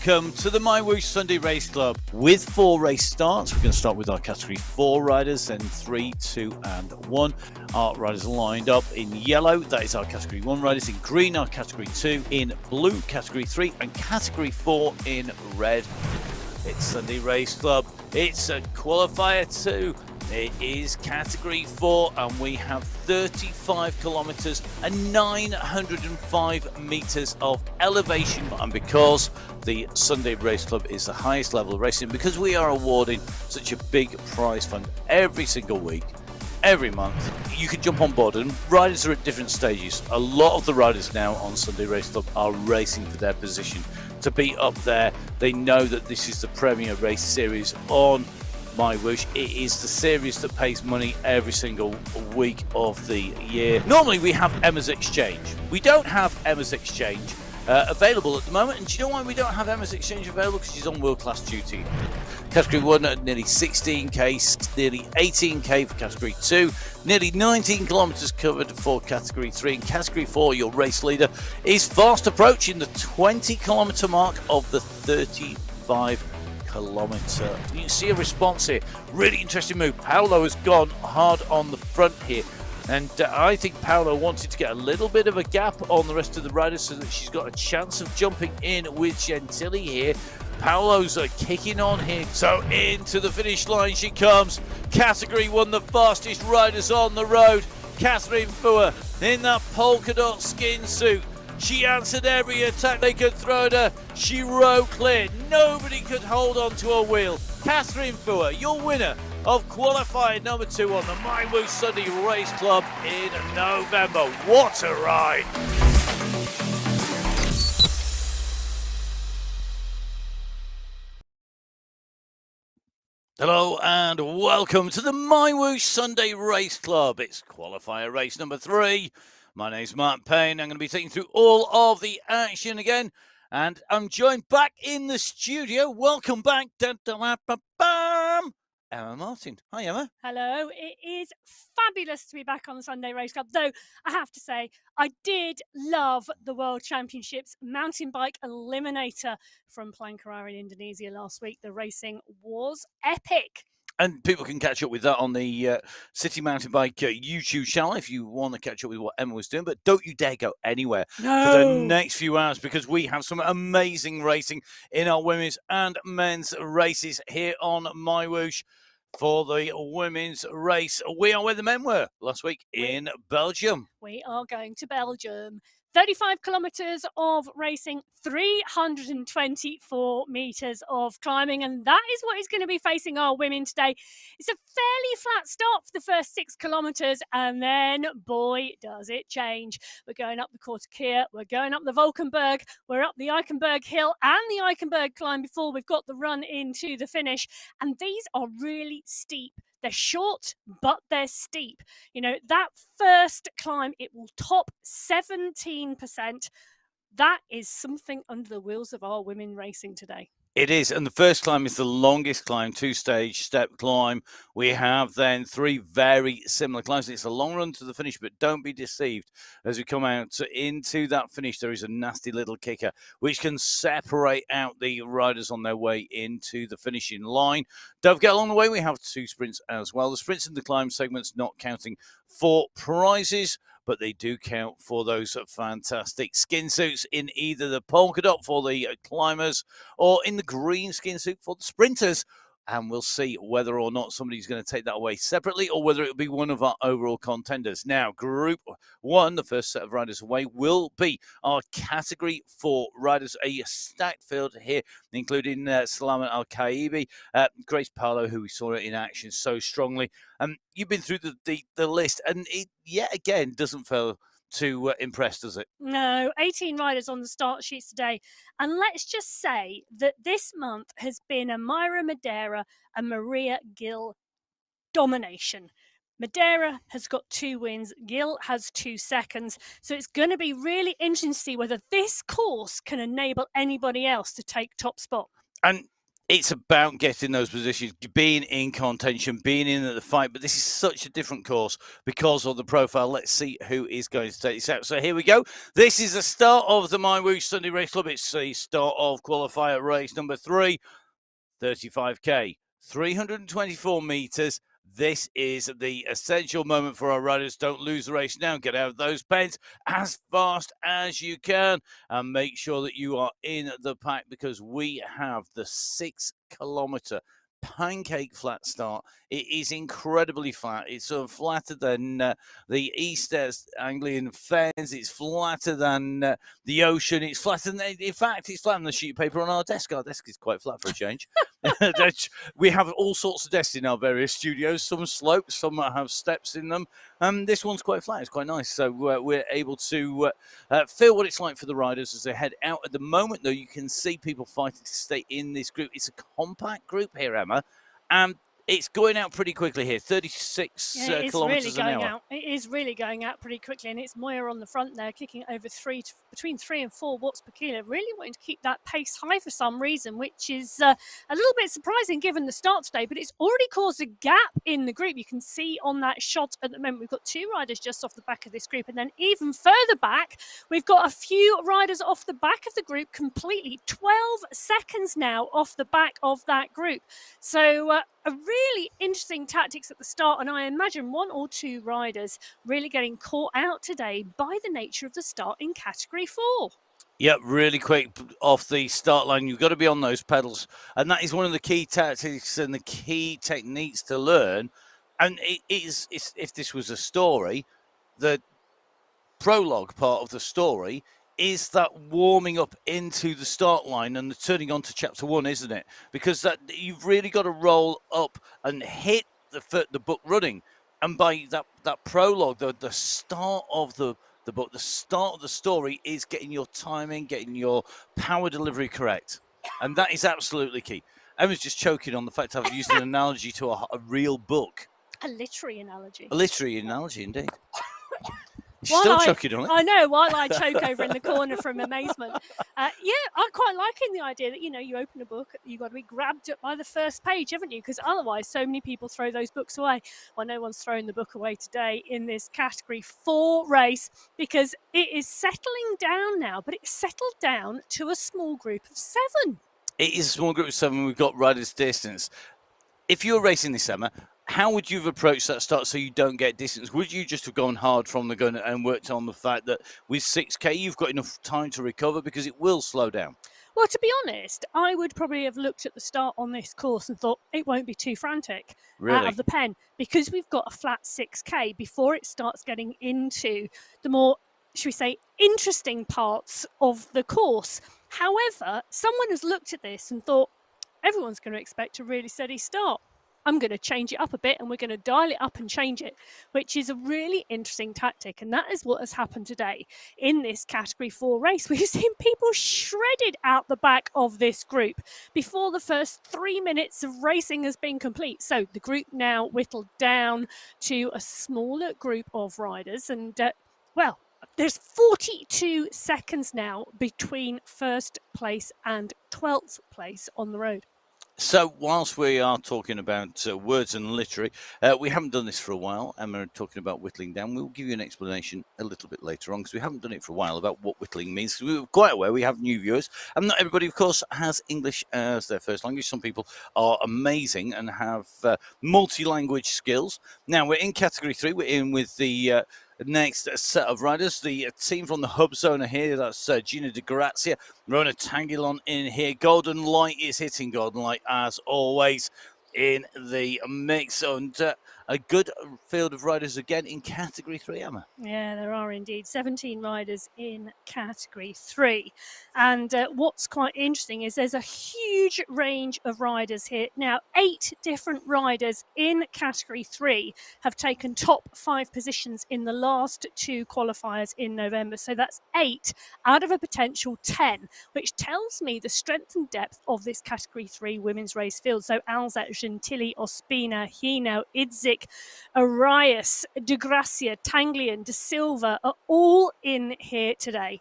welcome to the MyWhoosh Sunday Race Club with 4 race starts. We're going to start with our Category 4 riders, then 3, 2 and 1. Our riders lined up in yellow, that is our Category 1 riders. In green, our Category 2. In blue, Category 3. And Category 4 in red. It's Sunday Race Club. It's a Qualifier 2. It is Category 4 and we have 35 kilometres and 905 metres of elevation. And because the Sunday Race Club is the highest level of racing, because we are awarding such a big prize fund every single week, every month, you can jump on board, and riders are at different stages. A lot of the riders now on Sunday Race Club are racing for their position to be up there. They know that this is the premier race series on MyWhoosh. It is the series that pays money every single week of the year. Normally we have Emma's Exchange. We don't have Emma's Exchange available at the moment, and do you know why we don't have Emma's Exchange available? Because she's on world class duty. Category 1 at nearly 16k, nearly 18k for Category 2, nearly 19 kilometres covered for Category 3. And Category 4, your race leader, is fast approaching the 20 kilometre mark of the 35 kilometre. You can see a response here. Really interesting move. Paolo has gone hard on the front here. And I think Paolo wanted to get a little bit of a gap on the rest of the riders so that she's got a chance of jumping in with Gentili here. Paolo's kicking on here. So into the finish line she comes. Category 1, the fastest riders on the road. Catherine Fua in that polka dot skin suit. She answered every attack they could throw at her. She rode clear. Nobody could hold on to her wheel. Catherine Fua, your winner of qualifier number 2 on the MyWhoosh Sunday Race Club in November. What a ride! Hello and welcome to the MyWhoosh Sunday Race Club. It's qualifier race number 3. My name's Mark Payne. I'm going to be taking through all of the action again. And I'm joined back in the studio. Welcome back. Emma Martin. Hi, Emma. Hello. It is fabulous to be back on the Sunday Race Club. Though, I have to say, I did love the World Championships mountain bike eliminator from Plankarara in Indonesia last week. The racing was epic. And people can catch up with that on the City Mountain Bike YouTube channel if you want to catch up with what Emma was doing. But don't you dare go anywhere for the next few hours, because we have some amazing racing in our women's and men's races here on MyWhoosh. For the women's race, we are where the men were last week in Belgium. We are going to Belgium. 35 kilometres of racing, 324 metres of climbing, and that is what is going to be facing our women today. It's a fairly flat start for the first 6 kilometres, and then, boy, does it change. We're going up the Kortekeer, we're going up the Valkenburg, we're up the Eichenberg Hill and the Eichenberg climb before we've got the run into the finish, and these are really steep. They're short, but they're steep. You know, that first climb, it will top 17%. That is something under the wheels of our women racing today. It is, and the first climb is the longest climb, 2-stage step climb. We have then 3 very similar climbs. It's a long run to the finish, but don't be deceived. As we come out into that finish, there is a nasty little kicker, which can separate out the riders on their way into the finishing line. Don't forget, along the way, we have 2 sprints as well. The sprints in the climb segments not counting for prizes, but they do count for those fantastic skin suits in either the polka dot for the climbers or in the green skin suit for the sprinters. And we'll see whether or not somebody's going to take that away separately or whether it'll be one of our overall contenders. Now, Group 1, the first set of riders away, will be our Category 4 riders. A stacked field here, including Salama Al-Kaibi, Grace Paolo, who we saw in action so strongly. You've been through the list, and it yet again doesn't fail to impress, does it? No, 18 riders on the start sheets today. And let's just say that this month has been a Myra Madeira and Maria Gill domination. Madeira has got 2 wins. Gill has 2 seconds. So it's going to be really interesting to see whether this course can enable anybody else to take top spot. And It's about getting those positions, being in contention, being in the fight. But this is such a different course because of the profile. Let's see who is going to take this out. So here we go. This is the start of the MyWhoosh Sunday Race Club. It's the start of qualifier race number 3, 35k, 324 meters. This is the essential moment for our riders. Don't lose the race now. Get out of those pens as fast as you can and make sure that you are in the pack because we have the 6-kilometer pancake flat start. It is incredibly flat. It's sort of flatter than the East Anglian Fens. It's flatter than the ocean. It's flatter than, in fact, it's flatter than the sheet of paper on our desk. Our desk is quite flat for a change. We have all sorts of desks in our various studios. Some slopes, some have steps in them. This one's quite flat. It's quite nice. So we're able to feel what it's like for the riders as they head out. At the moment, though, you can see people fighting to stay in this group. It's a compact group here, Emma. It's going out pretty quickly here, 36 kilometres an hour. It is really going out pretty quickly, and it's Moya on the front there, kicking over between 3 and 4 watts per kilo, really wanting to keep that pace high for some reason, which is a little bit surprising given the start today, but it's already caused a gap in the group. You can see on that shot at the moment, we've got 2 riders just off the back of this group, and then even further back, we've got a few riders off the back of the group completely, 12 seconds now off the back of that group. So a really interesting tactics at the start, and I imagine 1 or 2 riders really getting caught out today by the nature of the start in Category 4. Yep, really quick off the start line. You've got to be on those pedals, and that is one of the key tactics and the key techniques to learn. And it's if this was a story, the prologue part of the story is that warming up into the start line and the turning on to chapter 1, isn't it? Because that you've really got to roll up and hit the book running. And by that prologue, the start of the book, the start of the story is getting your timing, getting your power delivery correct. And that is absolutely key. Emma's just choking on the fact I've used an analogy to a real book. A literary analogy. A literary analogy, indeed. She's still choking on it. I know, while I choke over in the corner from amazement. Yeah, I'm quite liking the idea that, you open a book, you've got to be grabbed up by the first page, haven't you? Because otherwise, so many people throw those books away. Well, no one's throwing the book away today in this Category 4 race because it is settling down now, but it's settled down to a small group of 7. It is a small group of 7. We've got riders' distance. If you were racing this summer, how would you have approached that start so you don't get distance? Would you just have gone hard from the gun and worked on the fact that with 6K, you've got enough time to recover because it will slow down? Well, to be honest, I would probably have looked at the start on this course and thought it won't be too frantic out of the pen because we've got a flat 6K before it starts getting into the more, should we say, interesting parts of the course. However, someone has looked at this and thought, everyone's going to expect a really steady start. I'm going to change it up a bit and we're going to dial it up and change it, which is a really interesting tactic. And that is what has happened today in this Category 4 race. We've seen people shredded out the back of this group before the first 3 minutes of racing has been complete. So the group now whittled down to a smaller group of riders. And, well, there's 42 seconds now between first place and 12th place on the road. So whilst we are talking about words and literary, we haven't done this for a while. Emma talking about whittling down. We'll give you an explanation a little bit later on because we haven't done it for a while about what whittling means. We were quite aware we have new viewers, and not everybody, of course, has English as their first language. Some people are amazing and have multi-language skills. Now we're in Category 3. We're in with the next set of riders. The team from the hub zone are here. That's Gina De Grazia, Rona Tangilon in here. Golden Light is hitting Golden Light as always in the mix. And a good field of riders again in Category 3, Emma. Yeah, there are indeed 17 riders in Category 3. And what's quite interesting is there's a huge range of riders here. Now, 8 different riders in Category 3 have taken top 5 positions in the last 2 qualifiers in November. So that's 8 out of a potential 10, which tells me the strength and depth of this Category 3 women's race field. So Alza, Gentili, Ospina, Hino, Idzik, Arias, De Gracia, Tanglian, De Silva are all in here today.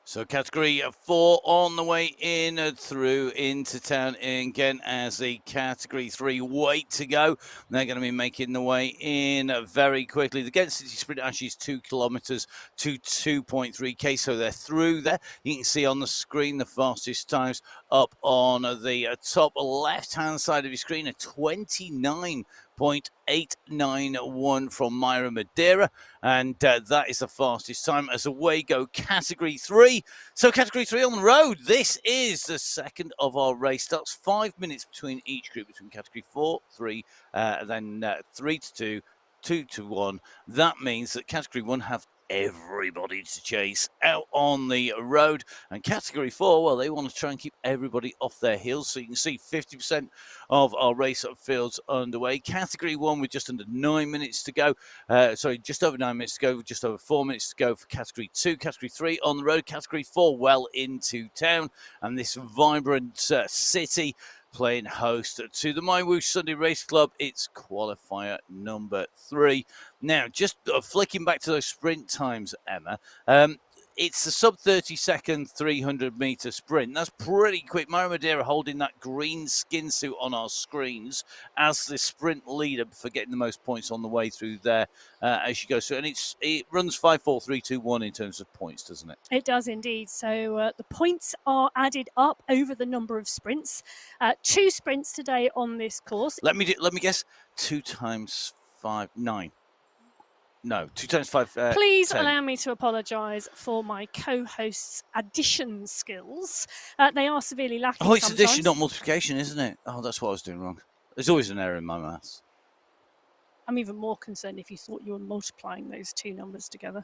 So category 4 on the way in through into town again as the category 3 wait to go. They're going to be making the way in very quickly. The Ghent City Sprint actually is 2 kilometres to 2.3k, so they're through there. You can see on the screen the fastest times up on the top left-hand side of your screen, a 29.891 from Myra Madeira, and that is the fastest time as away go category 3. So category 3 on the road. This is the second of our race starts. 5 minutes between each group, between category 4, 3, then 3 to 2, 2 to 1. That means that category 1 have everybody to chase out on the road, and category 4, well, they want to try and keep everybody off their heels. So you can see 50% of our race fields underway. Category 1 with just under 9 minutes to go, just over 9 minutes to go, just over 4 minutes to go for category 2. Category 3 on the road, category 4 well into town, and this vibrant city playing host to the MyWhoosh Sunday Race Club. It's qualifier number 3. Now, just flicking back to those sprint times, Emma, it's the sub 30 second 300 meter sprint. That's pretty quick. Myra Madeira holding that green skin suit on our screens as the sprint leader for getting the most points on the way through there as she goes through. And it runs 5, 4, 3, 2, 1 in terms of points, doesn't it? It does indeed. So the points are added up over the number of sprints. 2 sprints today on this course. Let me guess. 2 times 5, 9. No, 2 times 5. Please 10. allow me to apologise for my co-host's addition skills. They are severely lacking. Oh, it's sometimes. addition, not multiplication, isn't it? Oh, that's what I was doing wrong. There's always an error in my maths. I'm even more concerned if you thought you were multiplying those 2 numbers together.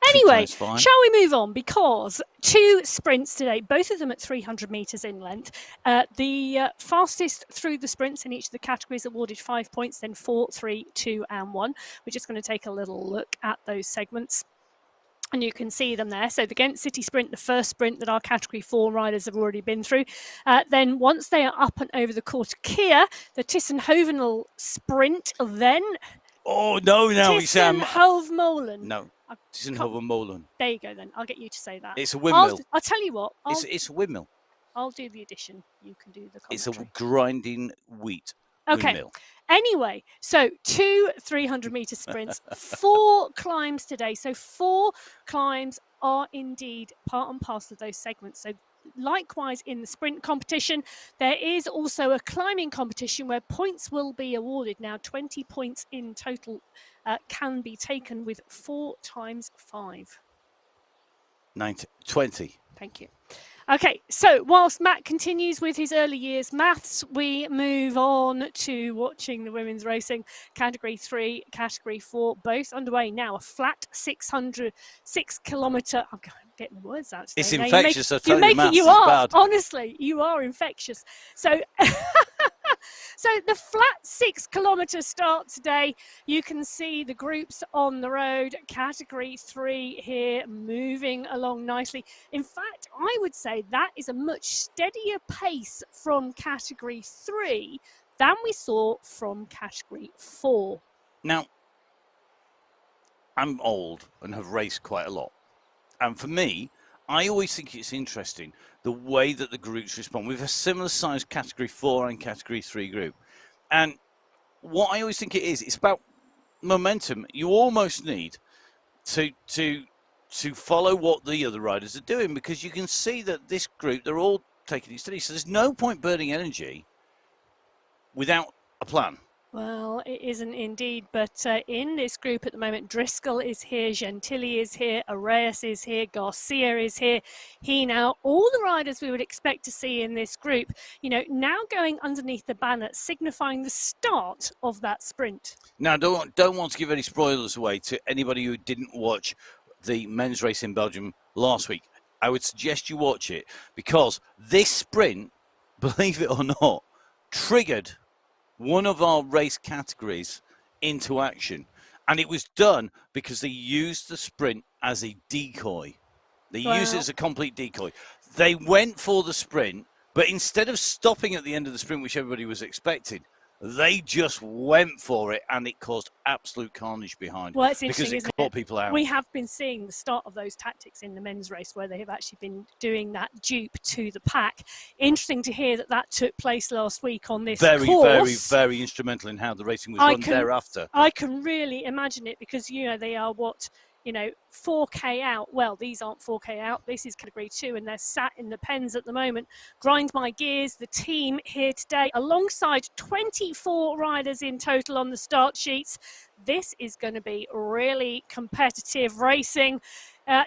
Anyway, shall we move on? Because 2 sprints today, both of them at 300 metres in length. The fastest through the sprints in each of the categories awarded 5 points, then 4, 3, 2 and 1. We're just going to take a little look at those segments. And you can see them there. So the Ghent City Sprint, the first sprint that our Category 4 riders have already been through. Then once they are up and over the Kortekeer, the Tissenhovenel Sprint, then... Oh, no, Tissenhovenmolen. No, Tissenhovenmolen. There you go then. I'll get you to say that. It's a windmill. I'll tell you what. It's a windmill. I'll do the addition. You can do the commentary. It's a grinding wheat windmill. Anyway, so 2 300-metre sprints, 4 climbs today. So 4 climbs are indeed part and parcel of those segments. So likewise in the sprint competition, there is also a climbing competition where points will be awarded. Now 20 points in total can be taken with 4 times 5. 20. Thank you. Okay, so whilst Matt continues with his early years maths, we move on to watching the women's racing. Category 3, Category 4, both underway now. A flat 6 kilometre... I'm getting the words out today. It's infectious, I tell you, maths is bad. Honestly, you are infectious. So... So the flat 6 kilometre start today. You can see the groups on the road. Category 3 here moving along nicely. In fact, I would say that is a much steadier pace from Category 3 than we saw from Category 4. Now, I'm old and have raced quite a lot. And for me, I always think it's interesting the way that the groups respond. We have a similar size Category 4 and Category 3 group. And what I always think it's about momentum. You almost need to follow what the other riders are doing, because you can see that this group, they're all taking it steady. So there's no point burning energy without a plan. Well, it isn't indeed, but in this group at the moment, Driscoll is here, Gentili is here, Arias is here, Garcia is here, Hinault, all the riders we would expect to see in this group, you know, now going underneath the banner, signifying the start of that sprint. Now, don't want to give any spoilers away to anybody who didn't watch the men's race in Belgium last week. I would suggest you watch it, because this sprint, believe it or not, triggered one of our race categories into action. And it was done because they used the sprint as a decoy. They used it as a complete decoy. They went for the sprint, but instead of stopping at the end of the sprint, which everybody was expecting, They just went for it, and it caused absolute carnage behind. Well, it's because interesting, it isn't caught it? people out. We have been seeing the start of those tactics in the men's race where they have actually been doing that dupe to the pack. Interesting to hear that that took place last week on this course. Very instrumental in how the racing was run thereafter. I can really imagine it because, you know, they are 4K out. Well, these aren't 4K out. This is category 2, and they're sat in the pens at the moment. Grind My Gears, the team here today, alongside 24 riders in total on the start sheets. This is going to be really competitive racing.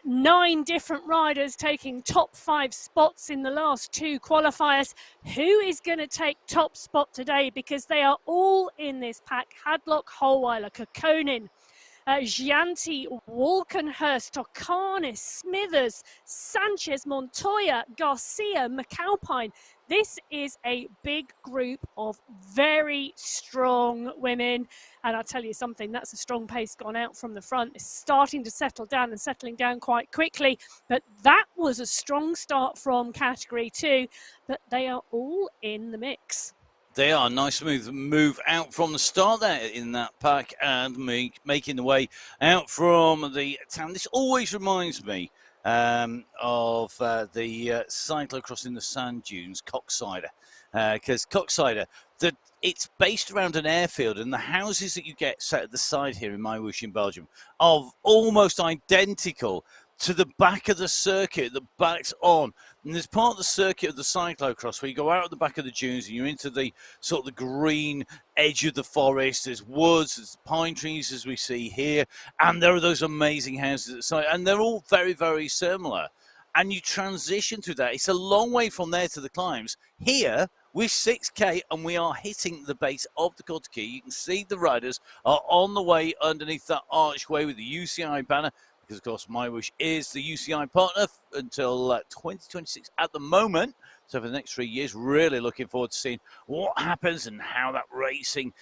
9 different riders taking top 5 spots in the last 2 qualifiers. Who is going to take top spot today? Because they are all in this pack. Hadlock, Holweiler, Kokkonen, Gianti, Walkenhurst, Tokanis, Smithers, Sanchez, Montoya, Garcia, McAlpine. This is a big group of very strong women. And I'll tell you something, that's a strong pace gone out from the front. It's starting to settle down and settling down quite quickly. But that was a strong start from category 2. But they are all in the mix. They are. Nice smooth move out from the start there in that pack and making the way out from the town. This always reminds me of the cyclocross in the sand dunes, Coxsider. Because Coxsider, it's based around an airfield, and the houses that you get set at the side here in MyWhoosh in Belgium are almost identical to the back of the circuit that backs on. And there's part of the circuit of the cyclocross where you go out at the back of the dunes and you're into the sort of the green edge of the forest. There's woods, there's pine trees as we see here, and there are those amazing houses at the side, and they're all very, very similar. And you transition through that. It's a long way from there to the climbs. Here, we're 6K and we are hitting the base of the Cortiki. You can see the riders are on the way underneath that archway with the UCI banner, because, of course, MyWhoosh is the UCI partner until 2026 at the moment. So for the next 3 years, really looking forward to seeing what happens and how that racing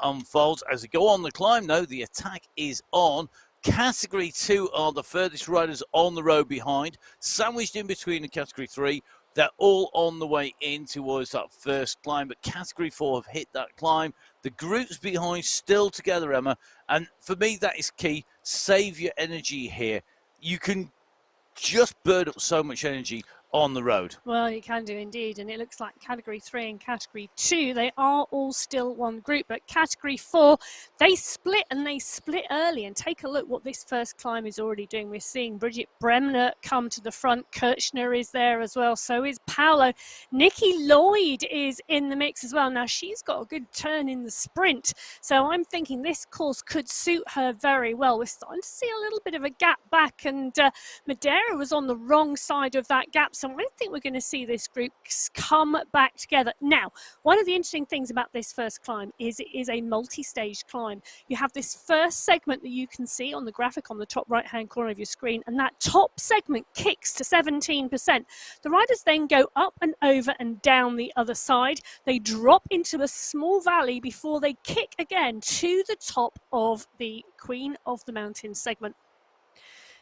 unfolds. As they go on the climb, though, the attack is on. Category 2 are the furthest riders on the road behind, sandwiched in between the Category 3. They're all on the way in towards that first climb, but Category 4 have hit that climb. The groups behind still together, Emma, and for me that is key. Save your energy here. You can just burn up so much energy on the road. Well, you can do indeed, and it looks like Category 3 and Category 2, they are all still one group, but Category 4, they split, and they split early. And take a look what this first climb is already doing. We're seeing Bridget Bremner come to the front. Kirchner is there as well, so is Paolo. Nikki Lloyd is in the mix as well. Now, she's got a good turn in the sprint, so I'm thinking this course could suit her very well. We're starting to see a little bit of a gap back, and Madeira was on the wrong side of that gap, so I think we're going to see this group come back together. Now, one of the interesting things about this first climb is it is a multi-stage climb. You have this first segment that you can see on the graphic on the top right-hand corner of your screen, and that top segment kicks to 17%. The riders then go up and over and down the other side. They drop into a small valley before they kick again to the top of the Queen of the Mountains segment.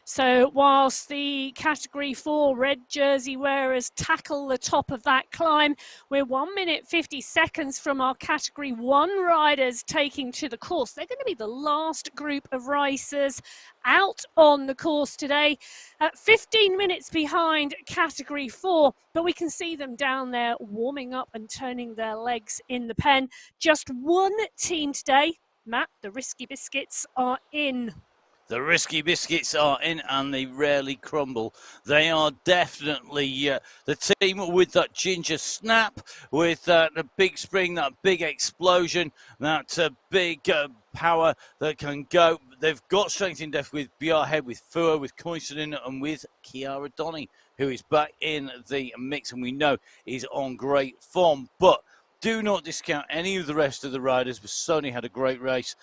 So whilst the Category 4 red jersey wearers tackle the top of that climb, we're 1 minute 50 seconds from our Category 1 riders taking to the course. They're going to be the last group of racers out on the course today, 15 minutes behind Category 4, but we can see them down there warming up and turning their legs in the pen. Just one team today. Matt, the Risky Biscuits are in. The Risky Biscuits are in, and they rarely crumble. They are definitely the team with that ginger snap, with the big spring, that big explosion, that big power that can go. They've got strength in depth with BR Head, with Fua, with Koisonen, and with Kiara Donny, who is back in the mix, and we know is on great form. But do not discount any of the rest of the riders. Sony had a great race,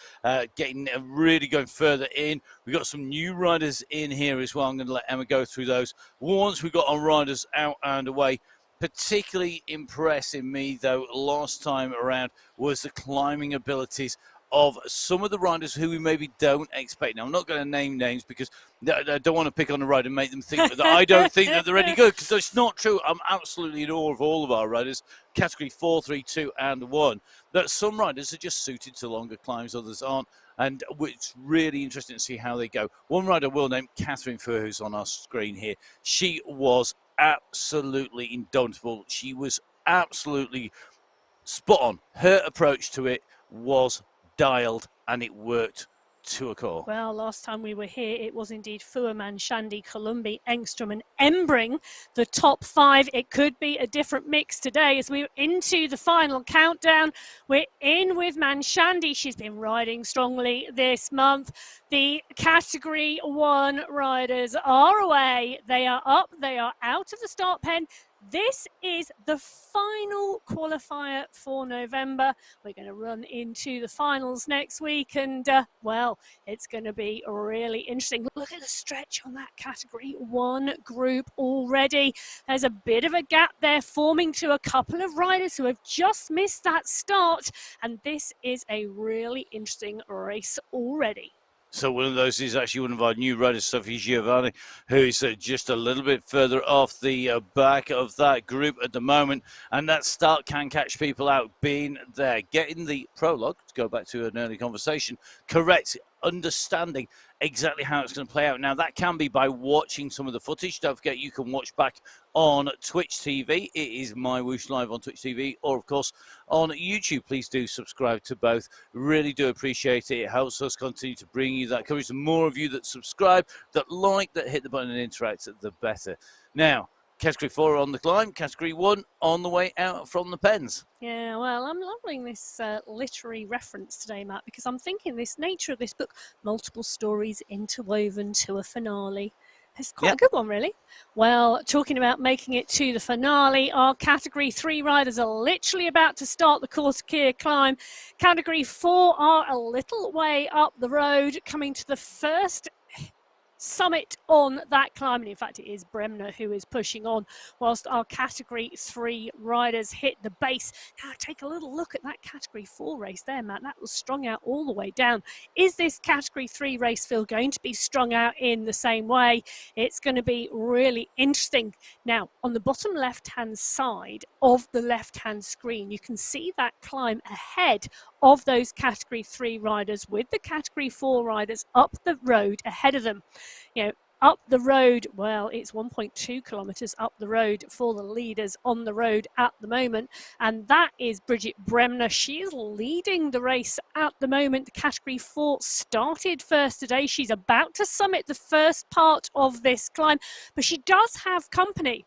really going further in. We've got some new riders in here as well. I'm going to let Emma go through those. Once we got our riders out and away, particularly impressing me, though, last time around was the climbing abilities of some of the riders who we maybe don't expect. Now, I'm not going to name names because I don't want to pick on a rider and make them think that I don't think that they're any good, because it's not true. I'm absolutely in awe of all of our riders. category 4, 3, 2, and 1, that some riders are just suited to longer climbs, others aren't. And it's really interesting to see how they go. One rider we'll name, Catherine Furr, who's on our screen here. She was absolutely indomitable. She was absolutely spot on. Her approach to it was dialed, and it worked to a core. Well, last time we were here, it was indeed Fuhrman, Shandy, Columbi, Engstrom and Embring, the top 5. It could be a different mix today as we're into the final countdown. We're in with Manshandy. She's been riding strongly this month. The Category 1 riders are away. They are up. They are out of the start pen. This is the final qualifier for November. We're going to run into the finals next week, and well, it's going to be really interesting. Look at the stretch on that Category 1 group already. There's a bit of a gap there forming to a couple of riders who have just missed that start, and this is a really interesting race already. So one of those is actually one of our new riders, Sophie Giovanni, who is just a little bit further off the back of that group at the moment. And that start can catch people out being there. Getting the prologue, to go back to an early conversation, correct, understanding exactly how it's going to play out. Now, that can be by watching some of the footage. Don't forget, you can watch back on Twitch TV. It is MyWhoosh Live on Twitch TV, or, of course, on YouTube. Please do subscribe to both. Really do appreciate it. It helps us continue to bring you that coverage. The more of you that subscribe, that like, that hit the button and interact, the better. Now, Category 4 on the climb, Category 1 on the way out from the pens. Yeah, well, I'm loving this literary reference today, Matt, because I'm thinking this nature of this book, multiple stories interwoven to a finale. It's quite a good one, really. Well, talking about making it to the finale, our Category 3 riders are literally about to start the Qualifier climb. Category 4 are a little way up the road, coming to the first summit on that climb, and in fact it is Bremner who is pushing on whilst our Category 3 riders hit the base. Now take a little look at that Category 4 race there, Matt. That was strung out all the way down. Is this Category 3 race, Phil, going to be strung out in the same way? It's going to be really interesting. Now on the bottom left hand side of the left hand screen, you can see that climb ahead of those Category 3 riders, with the Category 4 riders up the road ahead of them. You know, up the road, well, it's 1.2 kilometres up the road for the leaders on the road at the moment. And that is Bridget Bremner. She is leading the race at the moment. The Category 4 started first today. She's about to summit the first part of this climb, but she does have company.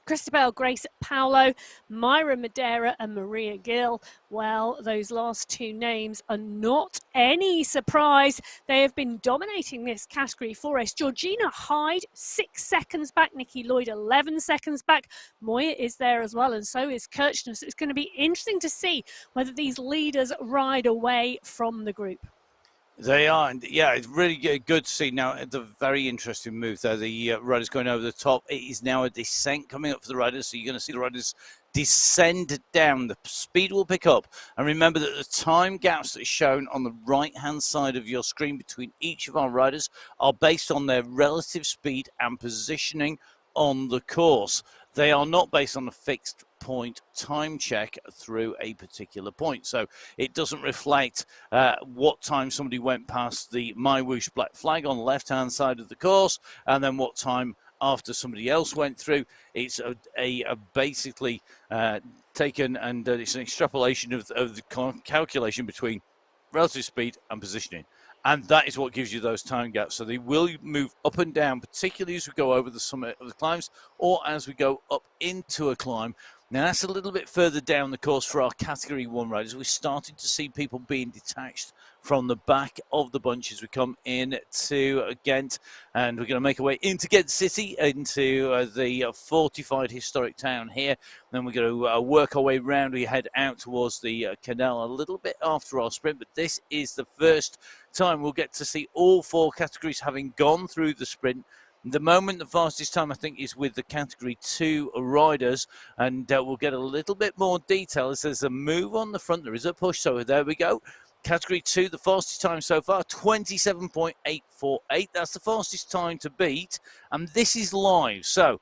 Christabel Grace Paolo, Myra Madeira and Maria Gill. Well, those last two names are not any surprise. They have been dominating this Category 4 race. Georgina Hyde, 6 seconds back. Nikki Lloyd, 11 seconds back. Moya is there as well, and so is Kirchner. So it's going to be interesting to see whether these leaders ride away from the group. They are, and yeah, it's really good to see. Now, it's a very interesting move there. The riders going over the top. It is now a descent coming up for the riders, so you're going to see the riders descend down. The speed will pick up, and remember that the time gaps that are shown on the right-hand side of your screen between each of our riders are based on their relative speed and positioning on the course. They are not based on a fixed point time check through a particular point. So it doesn't reflect what time somebody went past the MyWhoosh black flag on the left-hand side of the course, and then what time after somebody else went through. It's a basically taken, and it's an extrapolation of the calculation between relative speed and positioning. And that is what gives you those time gaps. So they will move up and down, particularly as we go over the summit of the climbs or as we go up into a climb. Now, that's a little bit further down the course for our Category 1 riders. We're starting to see people being detached from the back of the bunch as we come in to Ghent. And we're going to make our way into Ghent City, into the fortified historic town here. Then we're going to work our way around. We head out towards the canal a little bit after our sprint. But this is the first time we'll get to see all 4 categories having gone through the sprint. The moment, the fastest time, I think, is with the Category 2 riders, and we'll get a little bit more detail as there's a move on the front. There is a push, so there we go. Category 2, the fastest time so far, 27.848. That's the fastest time to beat, and this is live. So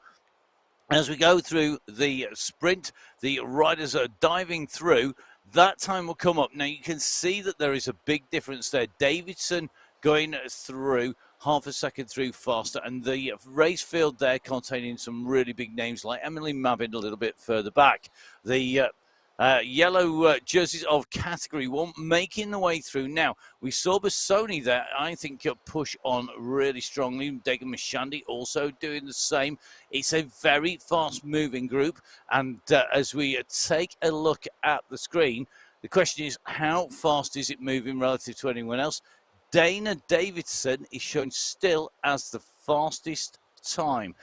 As we go through the sprint, the riders are diving through. That time will come up. Now, you can see that there is a big difference there. Davidson going through half a second through faster, and the race field there containing some really big names like Emily Mabin a little bit further back. The yellow jerseys of Category 1 making the way through. Now, we saw Bassoni there, I think, push on really strongly. Dagan Mashandi also doing the same. It's a very fast-moving group, and as we take a look at the screen, the question is, how fast is it moving relative to anyone else? Dana Davidson is shown still as the fastest time.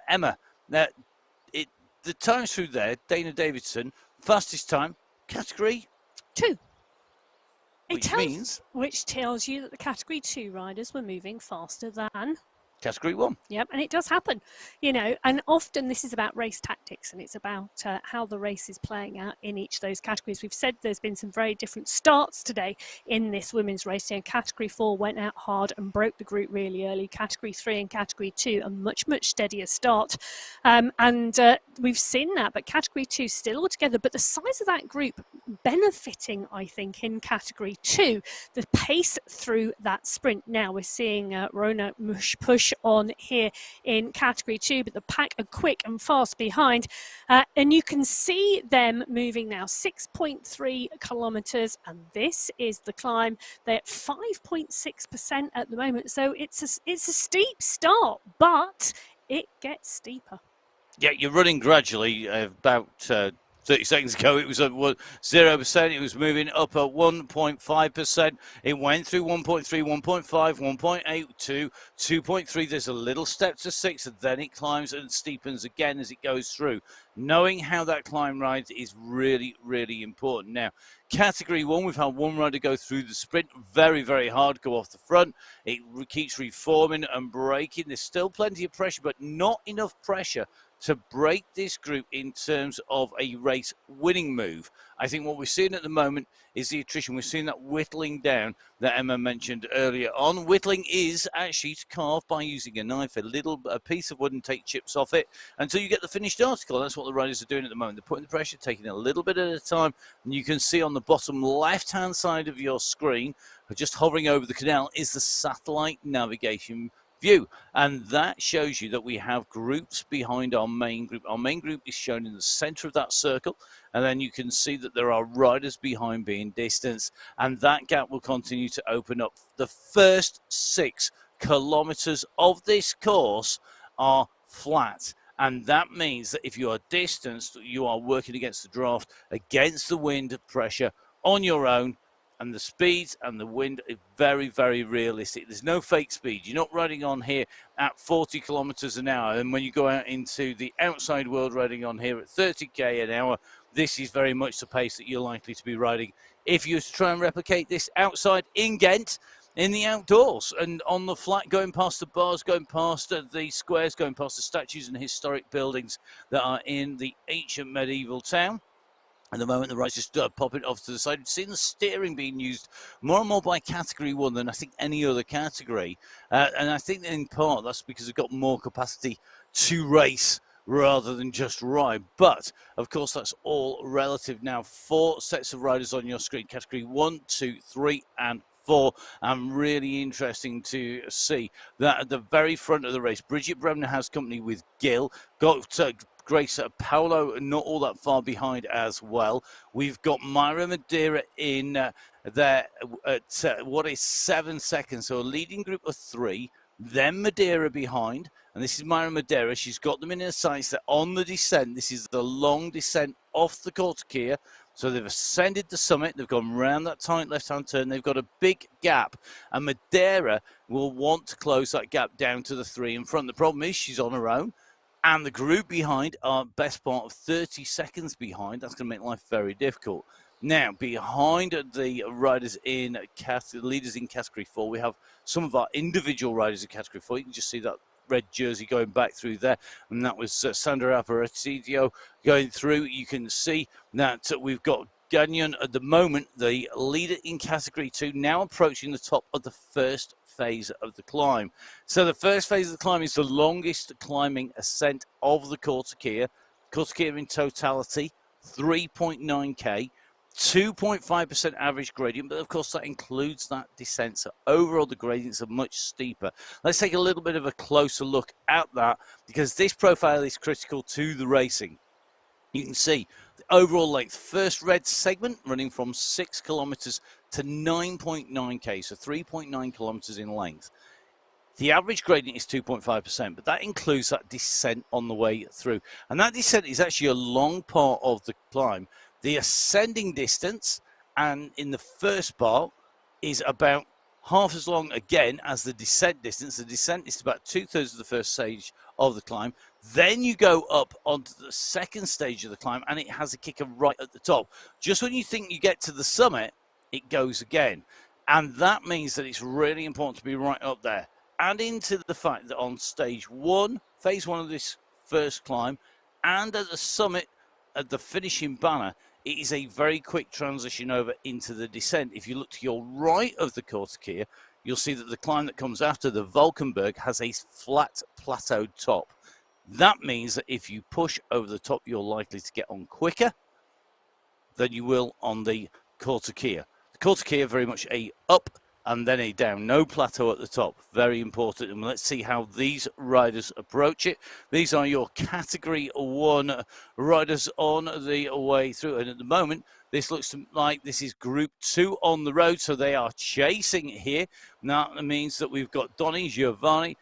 Emma, the times through there, Dana Davidson, fastest time, Category 2. Which tells you that the Category 2 riders were moving faster than Category 1. Yep, and it does happen, and often this is about race tactics, and it's about how the race is playing out in each of those categories. We've said there's been some very different starts today in this women's race. Category 4 went out hard and broke the group really early. Category 3 and Category 2 a much steadier start, and we've seen that, but Category 2 still all together, but the size of that group benefiting, I think, in Category 2, the pace through that sprint. Now we're seeing Rona push on here in Category 2, but the pack are quick and fast behind, and you can see them moving now 6.3 kilometers, and this is the climb. They're at 5.6% at the moment, so it's a steep start, but it gets steeper. Yeah, you're running gradually. About 30 seconds ago, it was at 0%. It was moving up at 1.5%. It went through 1.3, 1.5, 1.8, 2.3. There's a little step to 6, and then it climbs and steepens again as it goes through. Knowing how that climb rides is really, really important. Now, Category 1, we've had one rider go through the sprint. Very, very hard, go off the front. It keeps reforming and braking. There's still plenty of pressure, but not enough pressure to break this group in terms of a race winning move. I think what we're seeing at the moment is the attrition. We're seeing that whittling down that Emma mentioned earlier on. Whittling is actually to carve by using a knife, a piece of wood, and take chips off it until you get the finished article. That's what the riders are doing at the moment. They're putting the pressure, taking a little bit at a time. And you can see on the bottom left-hand side of your screen, just hovering over the canal, is the satellite navigation view, and that shows you that we have groups behind our main group. Our main group is shown in the center of that circle, and then you can see that there are riders behind being distanced, and that gap will continue to open up. The first 6 kilometers of this course are flat, and that means that if you are distanced, you are working against the draft, against the wind pressure on your own. And the speeds and the wind are very, very realistic. There's no fake speed. You're not riding on here at 40 kilometers an hour. And when you go out into the outside world riding on here at 30k an hour, this is very much the pace that you're likely to be riding if you were to try and replicate this outside in Ghent, in the outdoors, and on the flat, going past the bars, going past the squares, going past the statues and historic buildings that are in the ancient medieval town. At the moment, the ride's just popping off to the side. We've seen the steering being used more and more by Category 1 than I think any other category. And I think in part that's because they've got more capacity to race rather than just ride. But, of course, that's all relative now. 4 sets of riders on your screen. Category 1, 2, 3, and 4. And really interesting to see that at the very front of the race, Bridget Bremner has company with Gill. Got Grace Paolo not all that far behind as well. We've got Myra Madeira in there at what is 7 seconds. So a leading group of 3, then Madeira behind. And this is Myra Madeira. She's got them in her sights. They're on the descent. This is the long descent off the Cortakia. So they've ascended the summit. They've gone round that tight left-hand turn. They've got a big gap. And Madeira will want to close that gap down to the 3 in front. The problem is she's on her own. And the group behind are best part of 30 seconds behind. That's going to make life very difficult. Now, behind the riders in leaders in Category 4, we have some of our individual riders in Category 4. You can just see that red jersey going back through there, and that was Sandra Aparicio going through. You can see that we've got Gagnon at the moment, the leader in Category 2, now approaching the top of the first phase of the climb. So the first phase of the climb is the longest climbing ascent of the Cortakia. Cortakia in totality, 3.9k. 2.5% average gradient, but of course that includes that descent, so overall the gradients are much steeper. Let's take a little bit of a closer look at that, because this profile is critical to the racing. You can see the overall length, first red segment running from 6 kilometers to 9.9k, so 3.9 kilometers in length. The average gradient is 2.5%, but that includes that descent on the way through. And that descent is actually a long part of the climb. The ascending distance, and in the first part, is about half as long again as the descent distance. The descent is about 2/3 of the first stage of the climb. Then you go up onto the second stage of the climb, and it has a kicker right at the top. Just when you think you get to the summit, it goes again. And that means that it's really important to be right up there. Add into the fact that on stage 1, phase 1 of this first climb, and at the summit, at the finishing banner, it is a very quick transition over into the descent. If you look to your right of the Cortakia, you'll see that the climb that comes after the Valkenberg has a flat plateaued top. That means that if you push over the top, you're likely to get on quicker than you will on the Cortakia. The Cortakia very much a up and then a down, no plateau at the top. Very important. And let's see how these riders approach it. These are your Category 1 riders on the way through. And at the moment, this looks like this is Group 2 on the road, so they are chasing here. Now, that means that we've got Donny Giovanni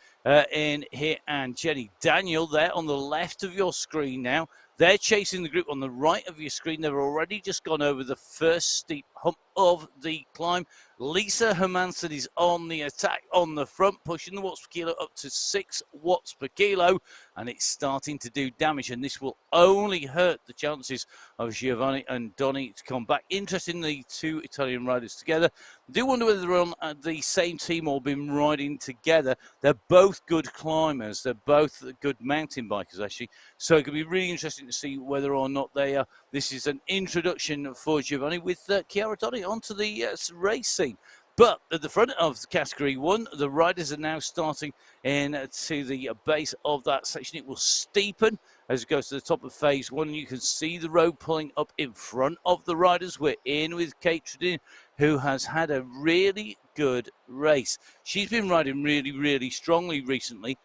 in here and Jenny Daniel there on the left of your screen now. They're chasing the group on the right of your screen. They've already just gone over the first steep hump of the climb. Lisa Hermansen is on the attack on the front, pushing the watts per kilo up to 6 watts per kilo, and it's starting to do damage, and this will only hurt the chances of Giovanni and Donny to come back. Interestingly, two Italian riders together. I do wonder whether they're on the same team or been riding together. They're both good climbers. They're both good mountain bikers, actually. So it could be really interesting to see whether or not they are. This is an introduction for Giovanni with Chiara Donny onto the race scene. But at the front of Category 1, the riders are now starting in to the base of that section. It will steepen as it goes to the top of phase 1. You can see the road pulling up in front of the riders. We're in with Kate Tredin, who has had a really good race. She's been riding really, really strongly recently.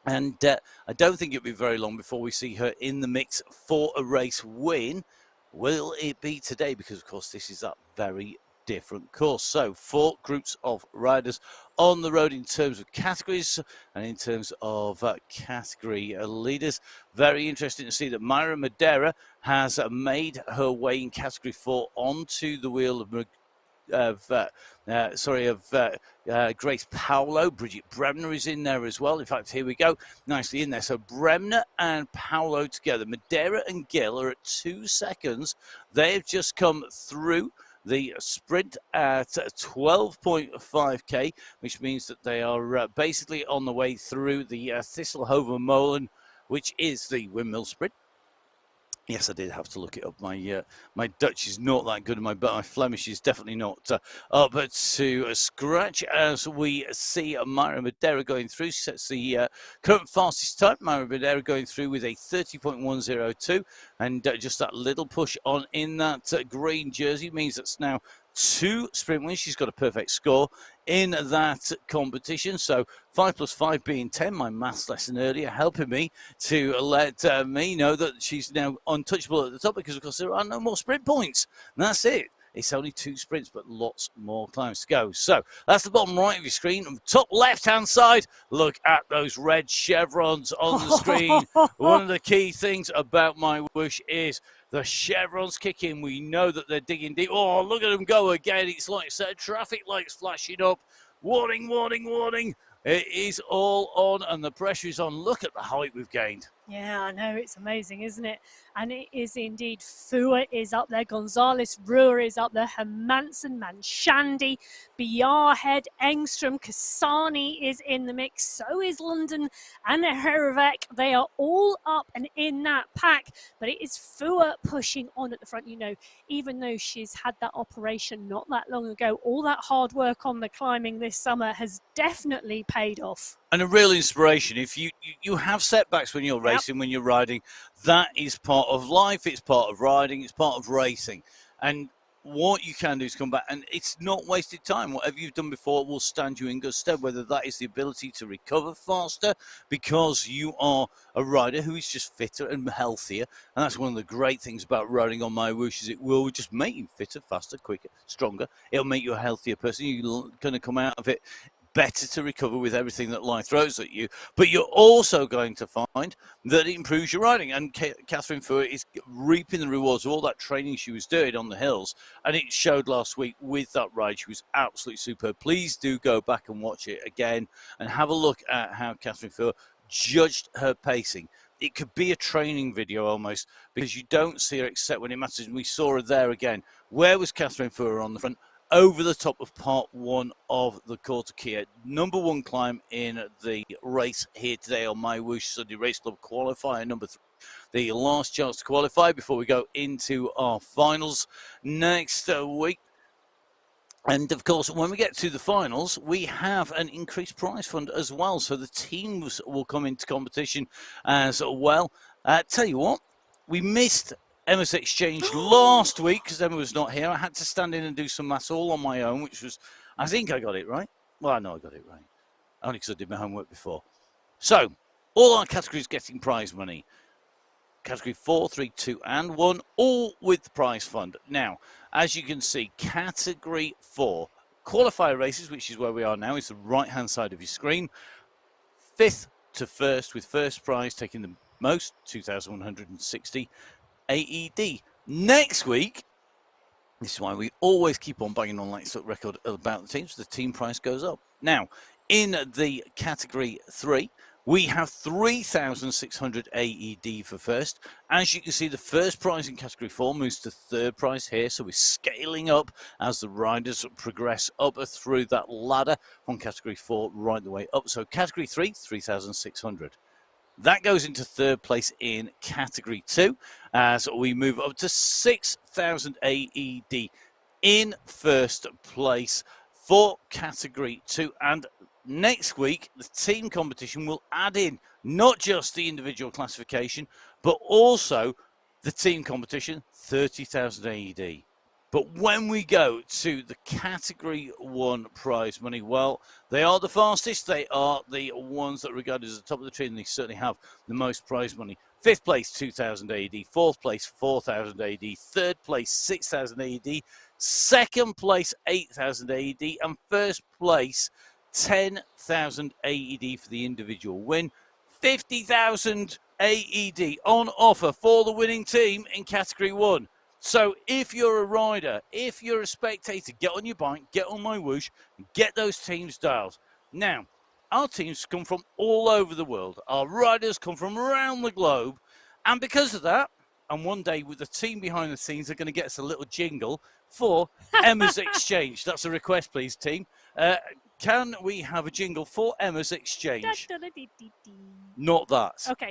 And I don't think it'll be very long before we see her in the mix for a race win. Will it be today? Because, of course, this is that very different course. So 4 groups of riders on the road in terms of categories and in terms of category leaders. Very interesting to see that Myra Madeira has made her way in Category 4 onto the wheel of Grace Paolo. Bridget Bremner is in there as well. In fact, here we go, nicely in there. So Bremner and Paolo together. Madeira and Gill are at 2 seconds. They have just come through the sprint at 12.5k, which means that they are basically on the way through the Thistlehoven Molen, which is the windmill sprint. Yes, I did have to look it up. My Dutch is not that good, but my Flemish is definitely not up to scratch. As we see Myra Madeira going through, sets the current fastest time. Myra Madeira going through with a 30.102, and just that little push on in that green jersey means that's now 2 sprint wins. She's got a perfect score in that competition. So 5 + 5 being 10, my maths lesson earlier, helping me to let me know that she's now untouchable at the top, because of course there are no more sprint points. And that's it. It's only 2 sprints, but lots more climbs to go. So that's the bottom right of your screen. Top left-hand side, look at those red chevrons on the screen. One of the key things about MyWhoosh is the chevrons kick in. We know that they're digging deep. Oh, look at them go again. It's like a set of traffic lights flashing up. Warning, warning, warning. It is all on, and the pressure is on. Look at the height we've gained. Yeah, I know, it's amazing, isn't it? And it is indeed. Fua is up there, Gonzalez Ruhr is up there, Hermansen, Manshandi, Biarhead, Engstrom, Kasani is in the mix, so is London and Hervek. They are all up and in that pack, but it is Fua pushing on at the front. You know, even though she's had that operation not that long ago, all that hard work on the climbing this summer has definitely paid off. And a real inspiration. If you have setbacks when you're racing, when you're riding, that is part of life. It's part of riding. It's part of racing. And what you can do is come back, and it's not wasted time. Whatever you've done before will stand you in good stead, whether that is the ability to recover faster because you are a rider who is just fitter and healthier. And that's one of the great things about riding on MyWhoosh, is it will just make you fitter, faster, quicker, stronger. It'll make you a healthier person. You're going to come out of it better to recover with everything that life throws at you, but you're also going to find that it improves your riding. And Catherine Fua is reaping the rewards of all that training she was doing on the hills, and it showed last week with that ride. She was absolutely superb. Please do go back and watch it again and have a look at how Catherine Fua judged her pacing. It could be a training video almost, because you don't see her except when it matters. And we saw her there again. Where was Catherine Fua on the front? Over the top of part one of the Quarter Kia. Number one climb in the race here today on MyWhoosh Sunday Race Club qualifier number 3. The last chance to qualify before we go into our finals next week. And of course, when we get to the finals, we have an increased prize fund as well. So the teams will come into competition as well. Tell you what, we missed Emma's exchange last week because Emma was not here. I had to stand in and do some maths all on my own, which was, I think I got it right. Well, I know I got it right. Only because I did my homework before. So, all our categories getting prize money. Category 4, 3, 2, and 1, all with the prize fund. Now, as you can see, Category 4, Qualifier Races, which is where we are now, is the right-hand side of your screen. 5th to 1st, with first prize taking the most, 2,160. AED. Next week, this is why we always keep on banging on like sort of record about the teams, the team price goes up. Now, in the category 3, we have 3,600 AED for first. As you can see, the first prize in category 4 moves to third prize here, so we're scaling up as the riders progress up through that ladder from category 4 right the way up. So category 3, 3,600. That goes into third place in category 2 as we move up to 6,000 AED in first place for category 2. And next week, the team competition will add in not just the individual classification, but also the team competition, 30,000 AED. But when we go to the Category 1 prize money, well, they are the fastest. They are the ones that are regarded as the top of the tree, and they certainly have the most prize money. 5th place, 2,000 AED. 4th place, 4,000 AED. 3rd place, 6,000 AED. 2nd place, 8,000 AED. And 1st place, 10,000 AED for the individual win. 50,000 AED on offer for the winning team in Category 1. So if you're a rider, if you're a spectator, get on your bike, get on MyWhoosh, get those teams dialed. Now, our teams come from all over the world. Our riders come from around the globe. And because of that, and one day with the team behind the scenes are going to get us a little jingle for Emma's Exchange. That's a request, please, team. Can we have a jingle for Emma's Exchange? Not that. Okay.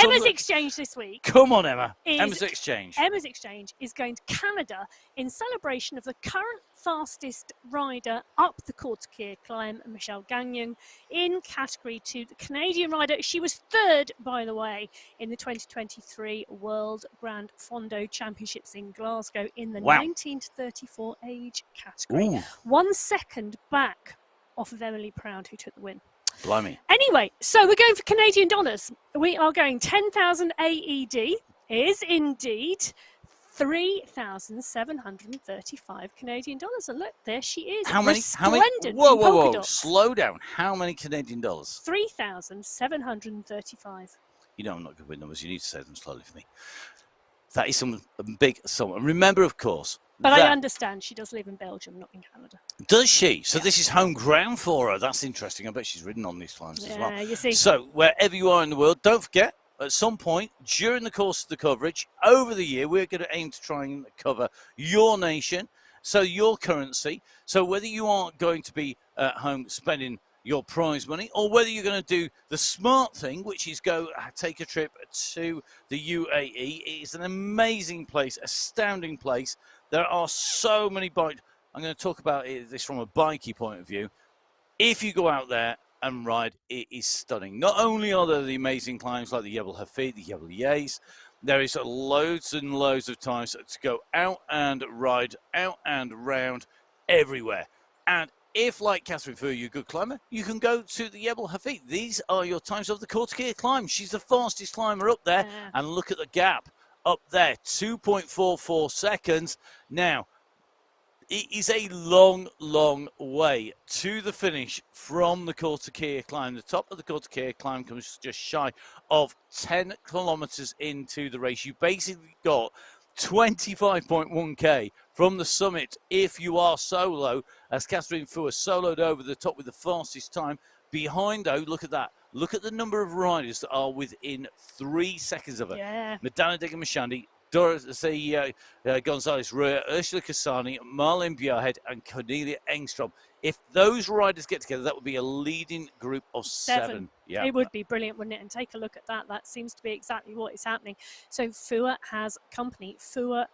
Emma's Exchange this week. Come on, Emma. Emma's Exchange. Emma's Exchange is going to Canada in celebration of the current fastest rider up the Quarter Kia climb, Michelle Gagnon, in Category 2. The Canadian rider, she was 3rd, by the way, in the 2023 World Grand Fondo Championships in Glasgow in the 19 to 34 age category. Ooh. 1 second back off of Emily Proud, who took the win. Blimey. Anyway, so we're going for Canadian dollars. We are going 10,000 AED is indeed 3,735 Canadian dollars. And look, there she is. How many? Whoa. Slow down. How many Canadian dollars? 3,735. You know I'm not good with numbers. You need to say them slowly for me. That is some big sum. And remember, of course. But I understand she does live in Belgium, not in Canada. Does she? So this is home ground for her. That's interesting. I bet she's ridden on these climbs as well. You see. So wherever you are in the world, don't forget, at some point during the course of the coverage over the year, we're going to aim to try and cover your nation, so your currency. So whether you are going to be at home spending your prize money, or whether you're going to do the smart thing, which is go take a trip to the UAE. It is an amazing place, astounding place. There are so many bikes. I'm going to talk about this from a bikey point of view. If you go out there and ride, it is stunning. Not only are there the amazing climbs like the Jebel Hafid, the Jebel Yays, there is loads and loads of times to go out and ride, out and round everywhere. And if, like Catherine Fu, you're a good climber, you can go to the Jebel Hafid. These are your times of the Kortekeer climb. She's the fastest climber up there. Yeah. And look at the gap up there, 2.44 seconds. Now, it is a long, long way to the finish from the Kortekeer climb. The top of the Kortekeer climb comes just shy of 10 kilometres into the race. You basically got 25.1k from the summit if you are solo, as Catherine Fu soloed over the top with the fastest time. Behind, though, look at that. Look at the number of riders that are within 3 seconds of her. Yeah. Madana Degamashandi, Dorothy Gonzalez Ruhr, Ursula Kasani, Marlene Bjarhed, and Cornelia Engstrom. If those riders get together, that would be a leading group of 7. Yeah. It would be brilliant, wouldn't it? And take a look at that. That seems to be exactly what is happening. So Fua has company. Fua,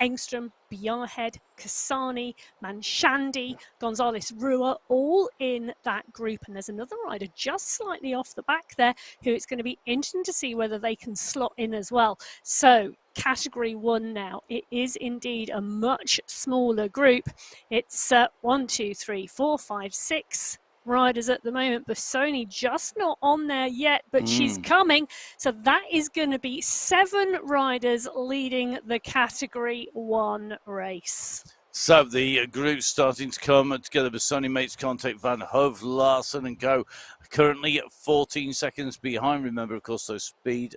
Engstrom, Bjarhed, Kasani, Manshandi, Gonzalez Ruhr, all in that group. And there's another rider just slightly off the back there who it's going to be interesting to see whether they can slot in as well. So category 1 now. It is indeed a much smaller group. It's 1, 2, 3, 4, 5, 6 riders at the moment. Busoni just not on there yet, but she's coming. So that is going to be 7 riders leading the category 1 race. So the group's starting to come together. Busoni makes contact. Van Hove, Larsen and Co. Currently at 14 seconds behind. Remember, of course, those speed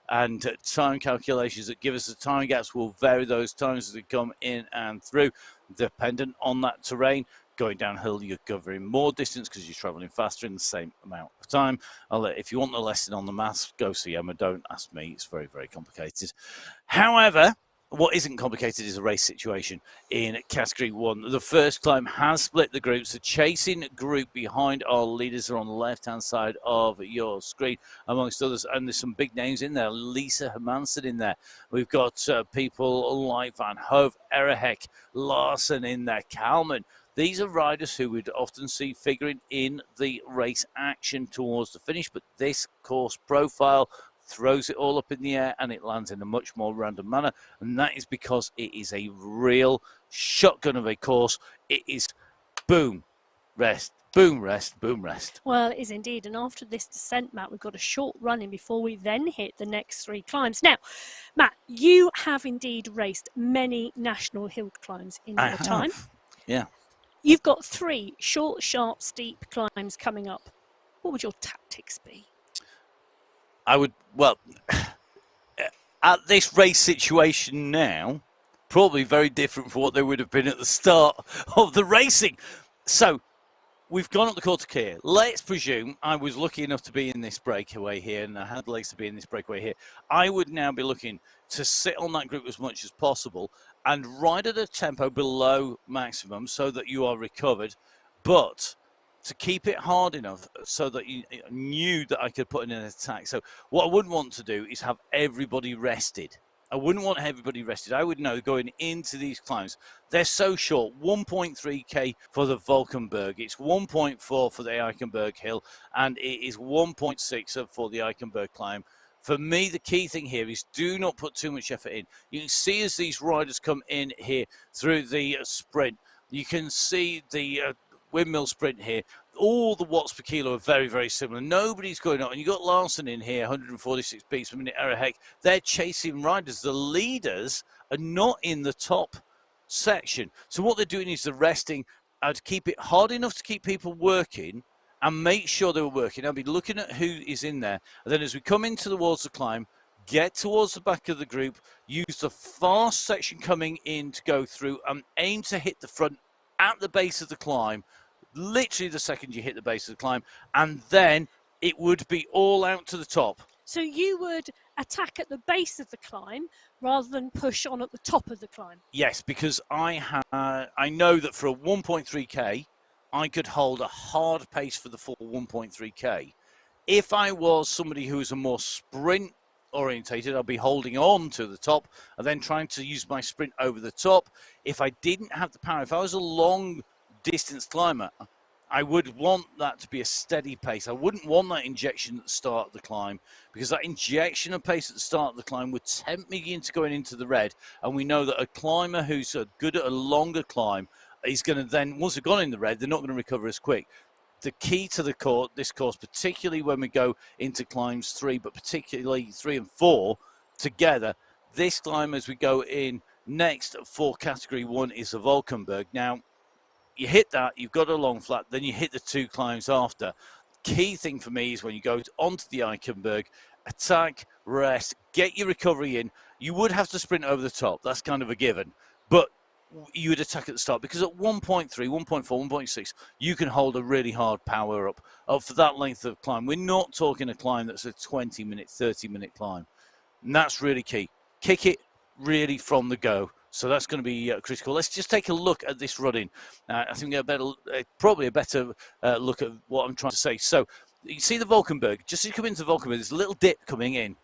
and time calculations that give us the time gaps will vary those times as they come in and through, dependent on that terrain. Going downhill, you're covering more distance because you're traveling faster in the same amount of time. If you want the lesson on the maths, go see Emma. Don't ask me. It's very, very complicated. However, what isn't complicated is a race situation in category 1. The first climb has split the groups. The chasing group behind our leaders are on the left-hand side of your screen, amongst others. And there's some big names in there. Lisa Hermansen in there. We've got people like Van Hove, Erehek, Larsen in there, Kalman. These are riders who we'd often see figuring in the race action towards the finish, but this course profile throws it all up in the air and it lands in a much more random manner, and that is because it is a real shotgun of a course. It is boom, rest, boom, rest, boom, rest. Well, it is indeed, and after this descent, Matt, we've got a short run in before we then hit the next 3 climbs. Now, Matt, you have indeed raced many national hill climbs in your time. Yeah. You've got 3 short, sharp, steep climbs coming up. What would your tactics be? I would, well, at this race situation now, probably very different from what they would have been at the start of the racing. So we've gone up the Kortekeer. Let's presume I was lucky enough to be in this breakaway here, and I had legs to be in this breakaway here. I would now be looking to sit on that group as much as possible and ride at a tempo below maximum so that you are recovered, but to keep it hard enough so that you knew that I could put in an attack. So what I wouldn't want to do is have everybody rested. I wouldn't want everybody rested. I would know going into these climbs, they're so short, 1.3k for the Valkenberg, it's 1.4 for the Eichenberg Hill, and it is 1.6 for the Eichenberg climb. For me, the key thing here is do not put too much effort in. You can see as these riders come in here through the sprint, you can see the windmill sprint here. All the watts per kilo are very, very similar. Nobody's going up. And you've got Larsen in here, 146 beats per minute. Erehek, they're chasing riders. The leaders are not in the top section. So what they're doing is they're resting to keep it hard enough to keep people working and make sure they were working. I'll be looking at who is in there. And then as we come into towards the climb, get towards the back of the group, use the fast section coming in to go through and aim to hit the front at the base of the climb, literally the second you hit the base of the climb, and then it would be all out to the top. So you would attack at the base of the climb rather than push on at the top of the climb? Yes, because I know that for a 1.3k, I could hold a hard pace for the full 1.3k. If I was somebody who is a more sprint orientated, I'll be holding on to the top and then trying to use my sprint over the top. If I didn't have the power, if I was a long distance climber, I would want that to be a steady pace. I wouldn't want that injection at the start of the climb, because that injection of pace at the start of the climb would tempt me into going into the red. And we know that a climber who's good at a longer climb is going to then, once they've gone in the red, they're not going to recover as quick. The key to this course, particularly when we go into climbs 3, but particularly 3 and 4 together, this climb as we go in next for category 1 is the Valkenburg. Now, you hit that, you've got a long flat, then you hit the 2 climbs after. Key thing for me is when you go onto the Eichenberg, attack, rest, get your recovery in. You would have to sprint over the top. That's kind of a given. But you would attack at the start, because at 1.3, 1.4, 1.6, you can hold a really hard power up for that length of climb. We're not talking a climb that's a 20-minute, 30-minute climb. And that's really key. Kick it really from the go. So that's going to be critical. Let's just take a look at this running. I think probably a better look at what I'm trying to say. So you see the Valkenburg. Just as you come into the Valkenburg, there's a little dip coming in.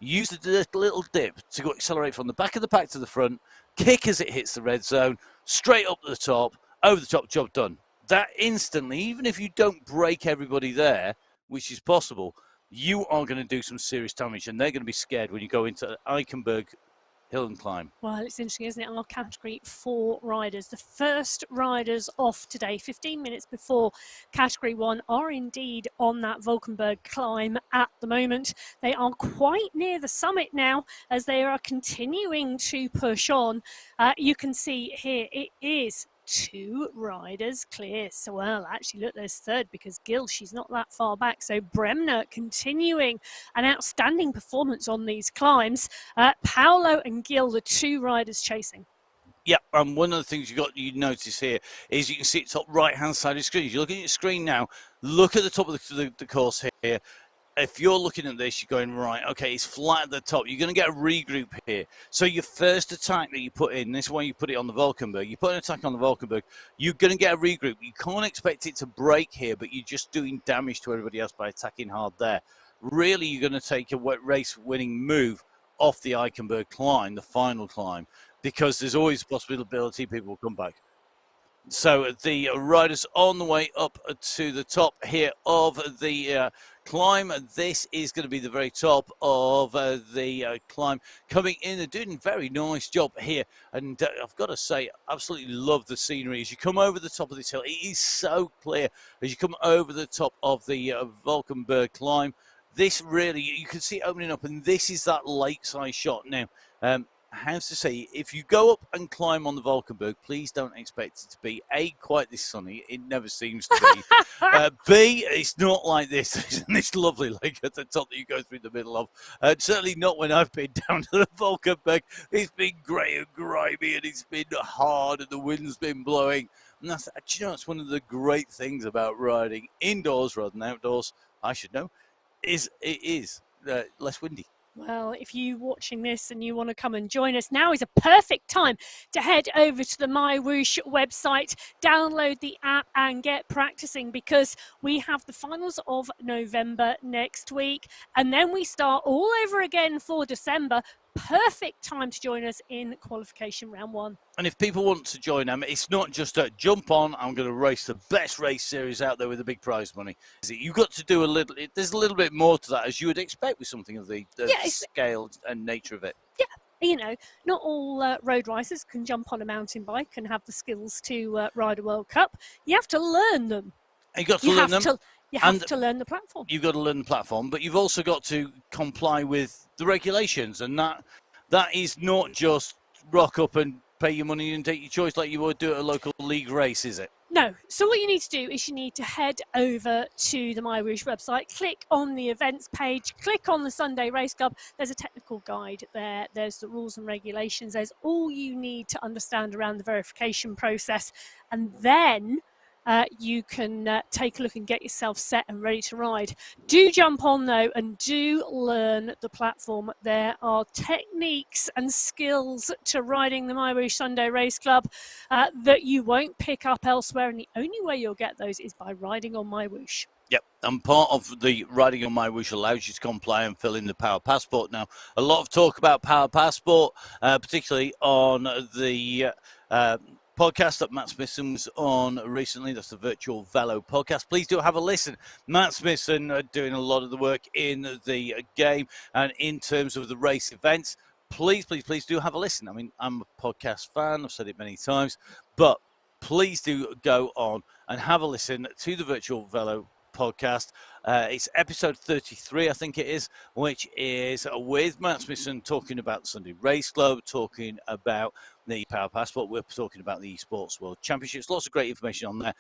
Use the little dip to go accelerate from the back of the pack to the front. Kick as it hits the red zone. Straight up the top. Over the top, job done. That instantly, even if you don't break everybody there, which is possible, you are going to do some serious damage. And they're going to be scared when you go into Eichenberg hill and climb. Well, it's interesting, isn't it? Our category 4 riders, the first riders off today, 15 minutes before category 1, are indeed on that Valkenburg climb at the moment. They are quite near the summit now as they are continuing to push on. You can see here it is 2 riders clear. So, well, actually, look, there's third, because Gill, she's not that far back. So Bremner continuing an outstanding performance on these climbs. Paolo and Gill, the 2 riders chasing. Yeah, and one of the things you notice here is you can see it top right-hand side of the screen. You're looking at your screen now. Look at the top of the course here. If you're looking at this, you're going, right, okay, it's flat at the top. You're going to get a regroup here. So your first attack that you put in, this is why you put it on the Valkenburg. You put an attack on the Valkenburg, you're going to get a regroup. You can't expect it to break here, but you're just doing damage to everybody else by attacking hard there. Really, you're going to take a race-winning move off the Eichenberg climb, the final climb, because there's always a possibility people will come back. So the riders on the way up to the top here of the climb. This is going to be the very top of the climb. Coming in, they're doing a very nice job here. And I've got to say, absolutely love the scenery. As you come over the top of this hill, it is so clear. As you come over the top of the Valkenburg climb, this really, you can see it opening up. And this is that lakeside shot. Now, I have to say, if you go up and climb on the Valkenburg, please don't expect it to be A, quite this sunny. It never seems to be. B, it's not like this. Isn't this lovely lake at the top that you go through the middle of? Certainly not when I've been down to the Valkenburg. It's been grey and grimy, and it's been hard, and the wind's been blowing. And that's, you know, it's one of the great things about riding indoors rather than outdoors, I should know, is it is less windy. Well, if you're watching this and you want to come and join us, now is a perfect time to head over to the MyWhoosh website, download the app and get practicing, because we have the finals of November next week, and then we start all over again for December. Perfect time to join us in qualification round 1. And if people want to join them, it's not just a jump on, I'm going to race the best race series out there with the big prize money. You've got to do there's a little bit more to that, as you would expect with something of the scale and nature of it. Yeah. You know, not all road racers can jump on a mountain bike and have the skills to ride a World Cup. You have to learn them. You've got to learn them. You have to learn the platform. You've got to learn the platform, but you've also got to comply with the regulations. And that is not just rock up and pay your money and take your choice like you would do at a local league race, is it? No. So what you need to do is you need to head over to the MyWhoosh website, click on the events page, click on the Sunday Race Club. There's a technical guide there. There's the rules and regulations. There's all you need to understand around the verification process. And then you can take a look and get yourself set and ready to ride. Do jump on though and do learn the platform. There are techniques and skills to riding the MyWhoosh Sunday Race Club that you won't pick up elsewhere, and the only way you'll get those is by riding on MyWhoosh. Yep, and part of the riding on MyWhoosh allows you to comply and fill in the Power Passport. Now, a lot of talk about Power Passport, particularly on the podcast that Matt Smithson was on recently. That's the Virtual Velo podcast. Please do have a listen. Matt Smithson doing a lot of the work in the game and in terms of the race events. Please do have a listen. I mean, I'm a podcast fan. I've said it many times, but please do go on and have a listen to the Virtual Velo podcast. It's episode 33, I think it is, which is with Matt Smithson talking about the Sunday Race Club, talking about the Power Passport. We're talking about the Esports World Championships. Lots of great information on there,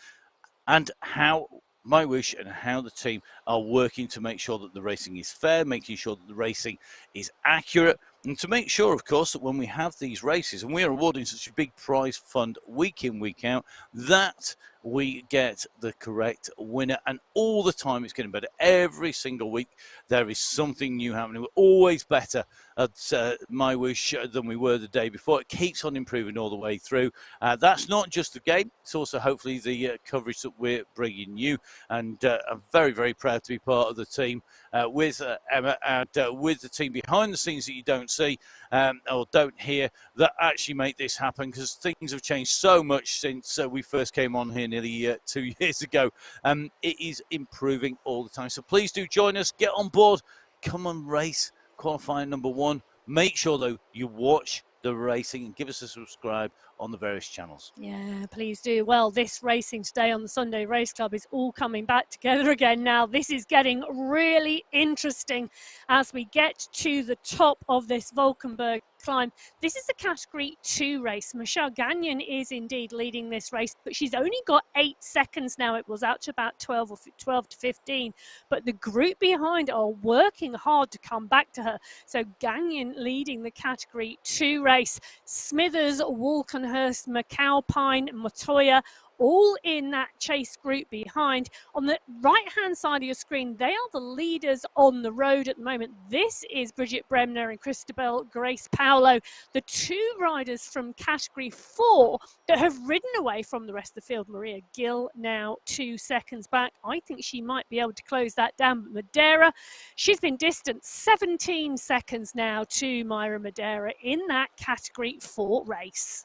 and how MyWhoosh and how the team are working to make sure that the racing is fair, making sure that the racing is accurate, and to make sure, of course, that when we have these races and we are awarding such a big prize fund week in, week out, that we get the correct winner. And all the time it's getting better. Every single week there is something new happening. We're always better at MyWhoosh than we were the day before. It keeps on improving all the way through. That's not just the game. It's also hopefully the coverage that we're bringing you. And I'm very, very proud to be part of the team with Emma and with the team behind the scenes that you don't see or don't hear that actually make this happen, because things have changed so much since we first came on here nearly 2 years ago. It is improving all the time. So please do join us, get on board, come on race, qualifying number 1. Make sure though you watch the racing and give us a subscribe on the various channels. Yeah, please do. Well, this racing today on the Sunday Race Club is all coming back together again now. This is getting really interesting as we get to the top of this Valkenburg climb. This is a category 2 race. Michelle Gagnon is indeed leading this race, but she's only got 8 seconds now. It was out to about 12 to 15, but the group behind are working hard to come back to her. So Gagnon leading the category 2 race. Smithers, Walkenhurst, McAlpine, Montoya, all in that chase group behind. On the right-hand side of your screen, they are the leaders on the road at the moment. This is Bridget Bremner and Christabel Grace Paolo, the 2 riders from category 4 that have ridden away from the rest of the field. Maria Gill now 2 seconds back. I think she might be able to close that down. But Madeira, she's been distant 17 seconds now to Myra Madeira in that category 4 race.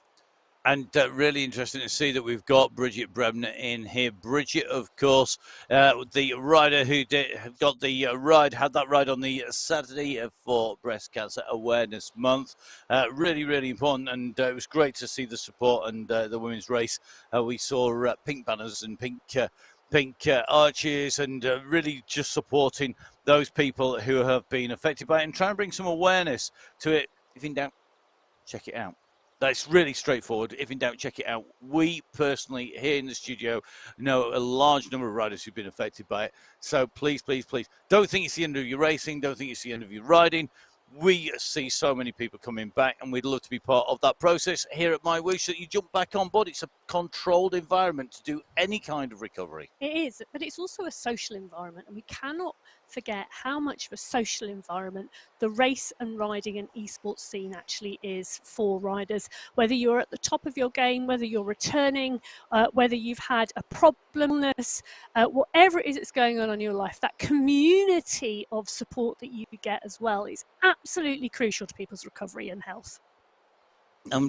And really interesting to see that we've got Bridget Bremner in here. Bridget, of course, the rider who got the ride, had that ride on the Saturday for Breast Cancer Awareness Month. Really, really important. And it was great to see the support and the women's race. We saw pink banners and pink arches, and really just supporting those people who have been affected by it and trying to bring some awareness to it. If in doubt, check it out. That's really straightforward. If in doubt, check it out. We personally, here in the studio, know a large number of riders who've been affected by it. So please, please, please, don't think it's the end of your racing. Don't think it's the end of your riding. We see so many people coming back, and we'd love to be part of that process here at MyWhoosh, that you jump back on board. It's a controlled environment to do any kind of recovery. It is, but it's also a social environment, and we cannot forget how much of a social environment the race and riding and esports scene actually is for riders. Whether you're at the top of your game, whether you're returning, whether you've had a problemness, whatever it is that's going on in your life, that community of support that you get as well is absolutely crucial to people's recovery and health.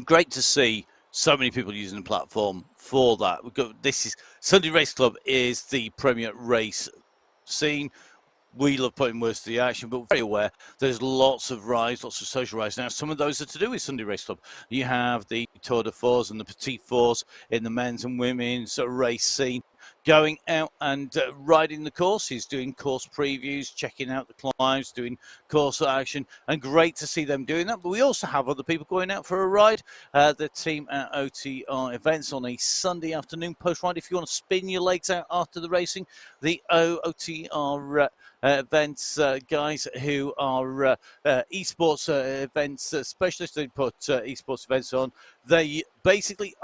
Great to see so many people using the platform for that. This is Sunday Race Club is the premier race scene. We love putting words to the action, but we're very aware there's lots of rides, lots of social rides. Now, some of those are to do with Sunday Race Club. You have the Tour de Force and the Petit Force in the men's and women's race scene, going out and riding the courses, doing course previews, checking out the climbs, doing course action, and great to see them doing that. But we also have other people going out for a ride. The team at OTR events on a Sunday afternoon post-ride. If you want to spin your legs out after the racing, the OTR events guys who are esports events specialists, they put esports events on. They basically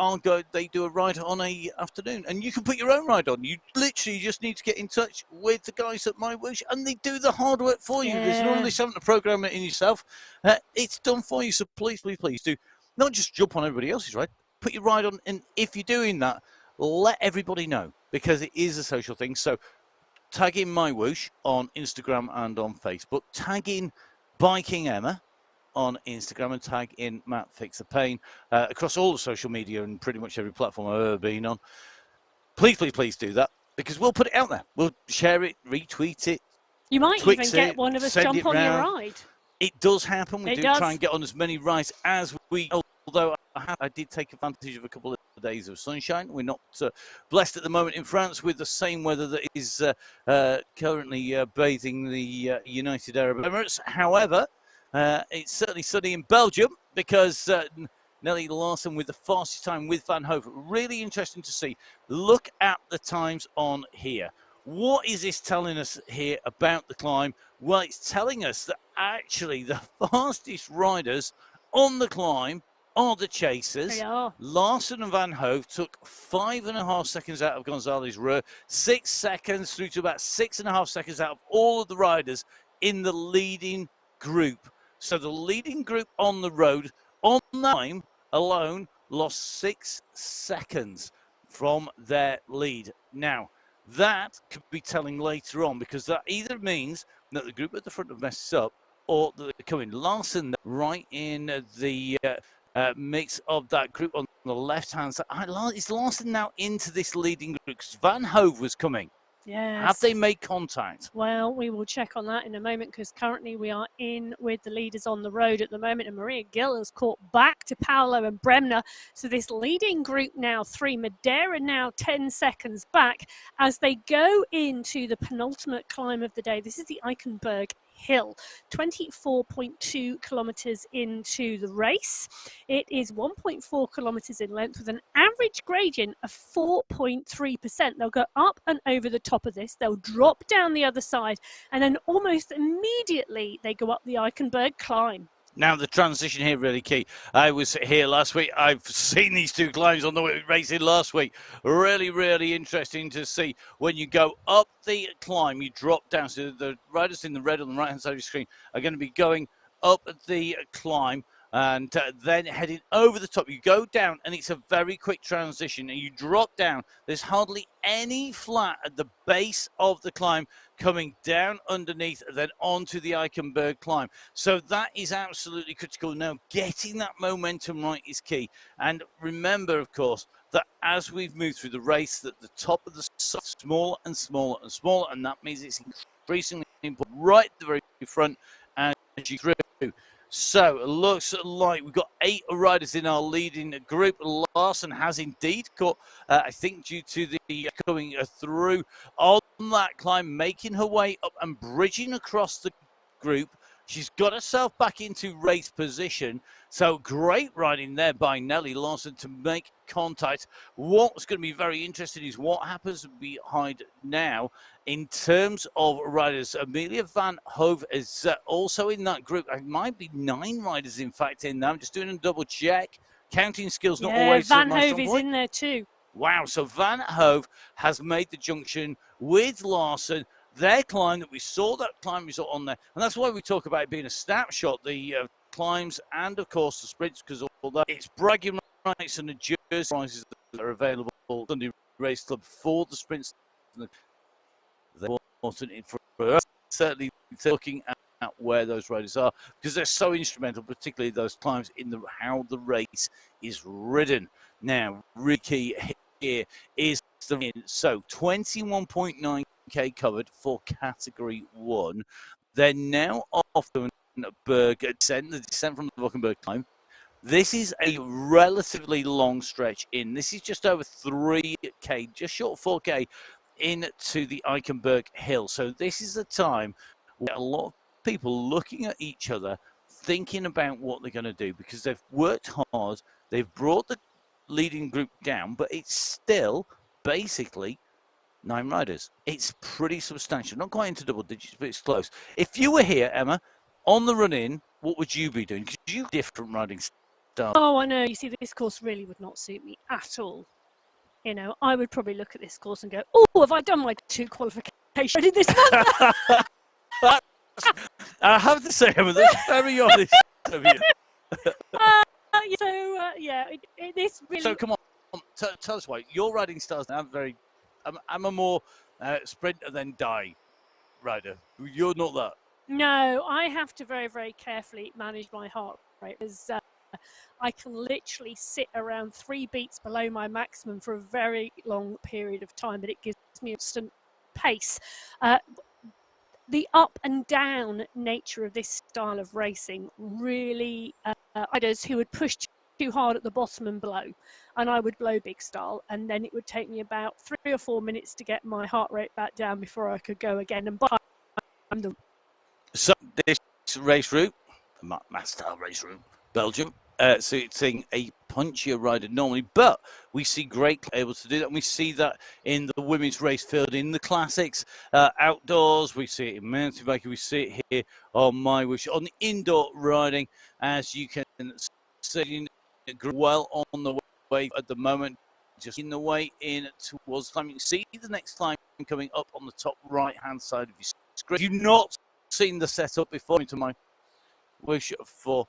they do a ride on a afternoon, and you can put your own ride on. You literally just need to get in touch with the guys at MyWhoosh, and they do the hard work for you. There's none of this having to program it in yourself. It's done for you, so please do not just jump on everybody else's ride. Put your ride on, and if you're doing that, let everybody know, because it is a social thing. So tag in MyWhoosh on Instagram and on Facebook. Tag in Biking Emma on Instagram, and tag in Matt Fix the Pain across all the social media and pretty much every platform I've ever been on. Please do that, because we'll put it out there. We'll share it, retweet it. You might even get one of us jump on your ride. It does happen. We do try and get on as many rides as we. Although I did take advantage of a couple of days of sunshine. We're not blessed at the moment in France with the same weather that is currently bathing the United Arab Emirates. However, it's certainly sunny in Belgium, because Nelly Larson with the fastest time with Van Hove. Really interesting to see. Look at the times on here. What is this telling us here about the climb? Well, it's telling us that actually the fastest riders on the climb are the chasers. They are. Larson and Van Hove took 5.5 seconds out of Gonzalez Ruhr, 6 seconds through to about 6.5 seconds out of all of the riders in the leading group. So the leading group on the road on that time alone lost 6 seconds from their lead. Now, that could be telling later on, because that either means that the group at the front have messed up, or that they're coming. Larson right in the mix of that group on the left-hand side. Is Larson now into this leading group? Because Van Hove was coming. Yes. Have they made contact? Well, we will check on that in a moment, because currently we are in with the leaders on the road at the moment, and Maria Gill has caught back to Paolo and Bremner. So this leading group now 3, Madeira now 10 seconds back as they go into the penultimate climb of the day. This is the Eichenberg Hill, 24.2 kilometers into the race. It is 1.4 kilometers in length with an average gradient of 4.3%. They'll go up and over the top of this, they'll drop down the other side, and then almost immediately they go up the Eichenberg climb. Now, the transition here really key. I was here last week. I've seen these two climbs on the racing last week. Really interesting to see. When you go up the climb, you drop down. So the riders in the red on the right-hand side of your screen are going to be going up the climb and then heading over the top. You go down, and it's a very quick transition, and you drop down. There's hardly any flat at the base of the climb, coming down underneath, then onto the Eichenberg climb. So that is absolutely critical. Now, getting that momentum right is key. And remember, of course, that as we've moved through the race, that the top of the smaller and smaller and smaller, and that means it's increasingly important right at the very front as you through. So it looks like we've got 8 riders in our leading group. Larson has indeed caught, I think, due to the coming through on that climb, making her way up and bridging across the group. She's got herself back into race position. So great riding there by Nelly Larson to make contact. What's going to be very interesting is what happens behind now in terms of riders. Amelia Van Hove is also in that group. It might be 9 riders, in fact, in there. I'm just doing a double check. Counting skills not always. Van Hove is in there too. Wow, so Van Hove has made the junction with Larson. Their climb that we saw, that climb result on there, and that's why we talk about it being a snapshot, the climbs and of course the sprints, because although it's bragging rights and the jersey prizes that are available Sunday Race Club for the sprints, they're important for us, certainly looking at where those riders are, because they're so instrumental, particularly those climbs in how the race is ridden. Now, really key here is the so 21.9k covered for category 1. They're now off the descent from the Valkenburg climb. This is a relatively long stretch in. This is just over 3k, just short of 4k into the Eichenberg Hill. So this is the time where a lot of people looking at each other, thinking about what they're going to do, because they've worked hard, they've brought the leading group down, but it's still basically 9 riders. It's pretty substantial. Not quite into double digits, but it's close. If you were here, Emma, on the run-in, what would you be doing? Because you have different riding Oh, I know. You see, this course really would not suit me at all. You know, I would probably look at this course and go, "Oh, have I done my 2 qualifications already this month?" I have to say, Emma, that's very honest of you. This really. So come on, tell us why your riding styles. I'm a more sprinter than die rider. You're not that. No, I have to very, very carefully manage my heart rate because I can literally sit around 3 beats below my maximum for a very long period of time, but it gives me instant pace. The up and down nature of this style of racing really riders who would push too hard at the bottom and blow, and I would blow big style, and then it would take me about 3 or 4 minutes to get my heart rate back down before I could go again. And by the So this race route, Master race route, Belgium, suiting a punchier rider normally, but we see great able to do that, and we see that in the women's race field, in the classics, outdoors, we see it in mountain biking, we see it here on MyWhoosh, on the indoor riding, as you can see well on the way at the moment, just in the way in towards the climb. You can see the next climb coming up on the top right-hand side of your screen. If you've not seen the setup before into MyWhoosh for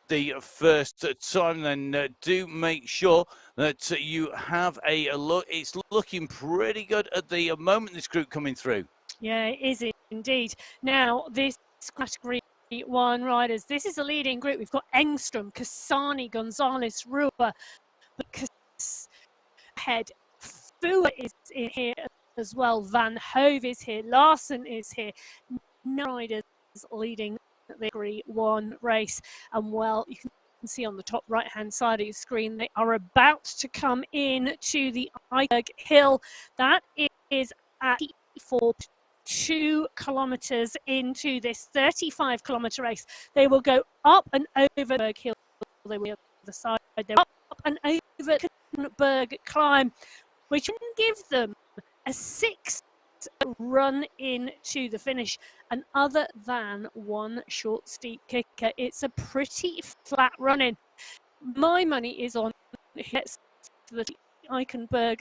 the first time, then do make sure that you have a look. It's looking pretty good at the moment, this group coming through. Yeah, it is indeed. Now, this category 1 riders, this is a leading group. We've got Engstrom, Kasani, Gonzalez, Rua, head. Fua is in here as well. Van Hove is here. Larson is here. Riders leading the category 1 race. And well, you can see on the top right-hand side of your screen, they are about to come in to the Eikenberg Hill. That is at 2 kilometers into this 35-kilometer race. They will go up and over Berg Hill. They will on the side. They're up and over Berg climb, which can give them a 6 run into the finish. And other than one short steep kicker, it's a pretty flat run-in. My money is on the Eikenberg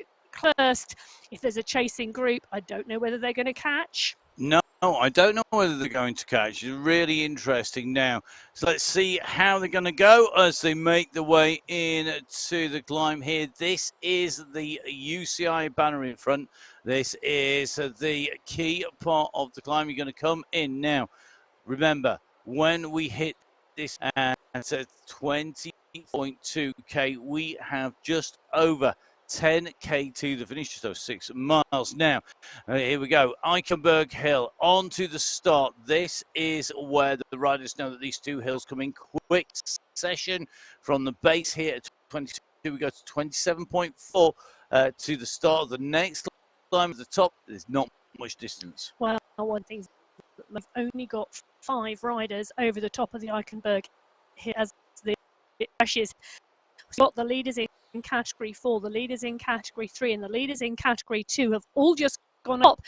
first. If there's a chasing group, I don't know whether they're going to catch. No, I don't know whether they're going to catch. It's really interesting now. So let's see how they're going to go as they make the way in to the climb here. This is the UCI banner in front. This is the key part of the climb. You're going to come in now. Remember, when we hit this at 20.2k, we have just over 10k to the finish, just over 6 miles. Now, here we go. Eikenberg Hill onto the start. This is where the riders know that these 2 hills come in quick succession. From the base here at 22, we go to 27.4 to the start of the next climb at the top. There's not much distance. Well, one thing, we've only got 5 riders over the top of the Eikenberg here as the crashes. We've got the leaders in category 4, the leaders in category 3, and the leaders in category 2 have all just gone up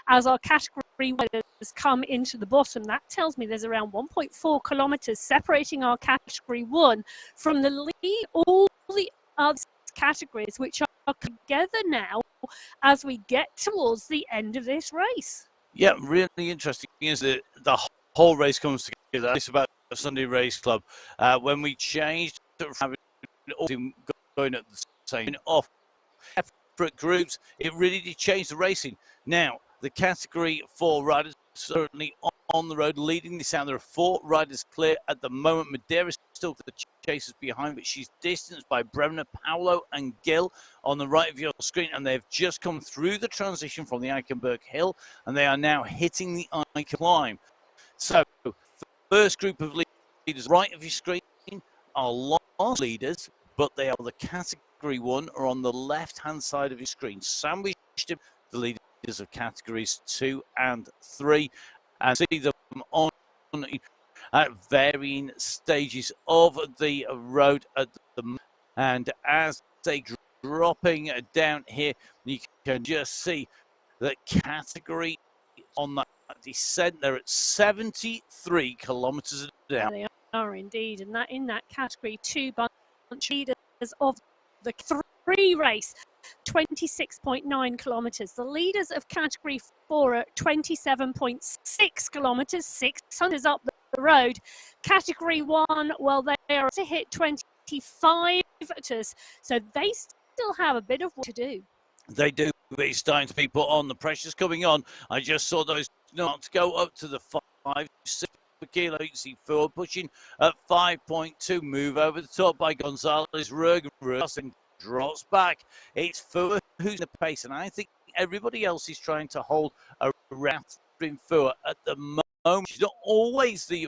as our category riders come into the bottom. That tells me there's around 1.4 kilometers separating our category 1 from the lead, all the other categories, which are together now as we get towards the end of this race. Yeah, really interesting is that the whole race comes together. It's about Sunday Race Club. When we changed to having all going at the same off separate groups, it really did change the racing. Now, the category 4 riders certainly on the road leading this out. There are 4 riders clear at the moment. Madeira's still the chasers behind, but she's distanced by Bremner, Paolo, and Gill on the right of your screen, and they've just come through the transition from the Eikenberg Hill, and they are now hitting the Eiken climb. So, first group of leaders right of your screen are long leaders, but they are the category 1 are on the left-hand side of your screen. Sandwiched the leaders of categories 2 and 3, and see them on at varying stages of the road at the moment. And as they dropping down here, you can just see that category on that descent, they're at 73 kilometers an hour. are indeed, and that in that category 2 bunch leaders of the 3 race, 26.9 kilometres. The leaders of category 4 are 27.6 kilometres, 600 up the road. Category 1, well, they are to hit 25 kilometres, so they still have a bit of work to do. They do, but it's starting to be put on. The pressure's coming on. I just saw those knots go up to the 5, 6 per kilo. You can see Fua pushing at 5.2. Move over the top by Gonzalez. Ruggen drops back. It's Fua who's the pace, and I think everybody else is trying to hold around in Fua at the moment. She's not always the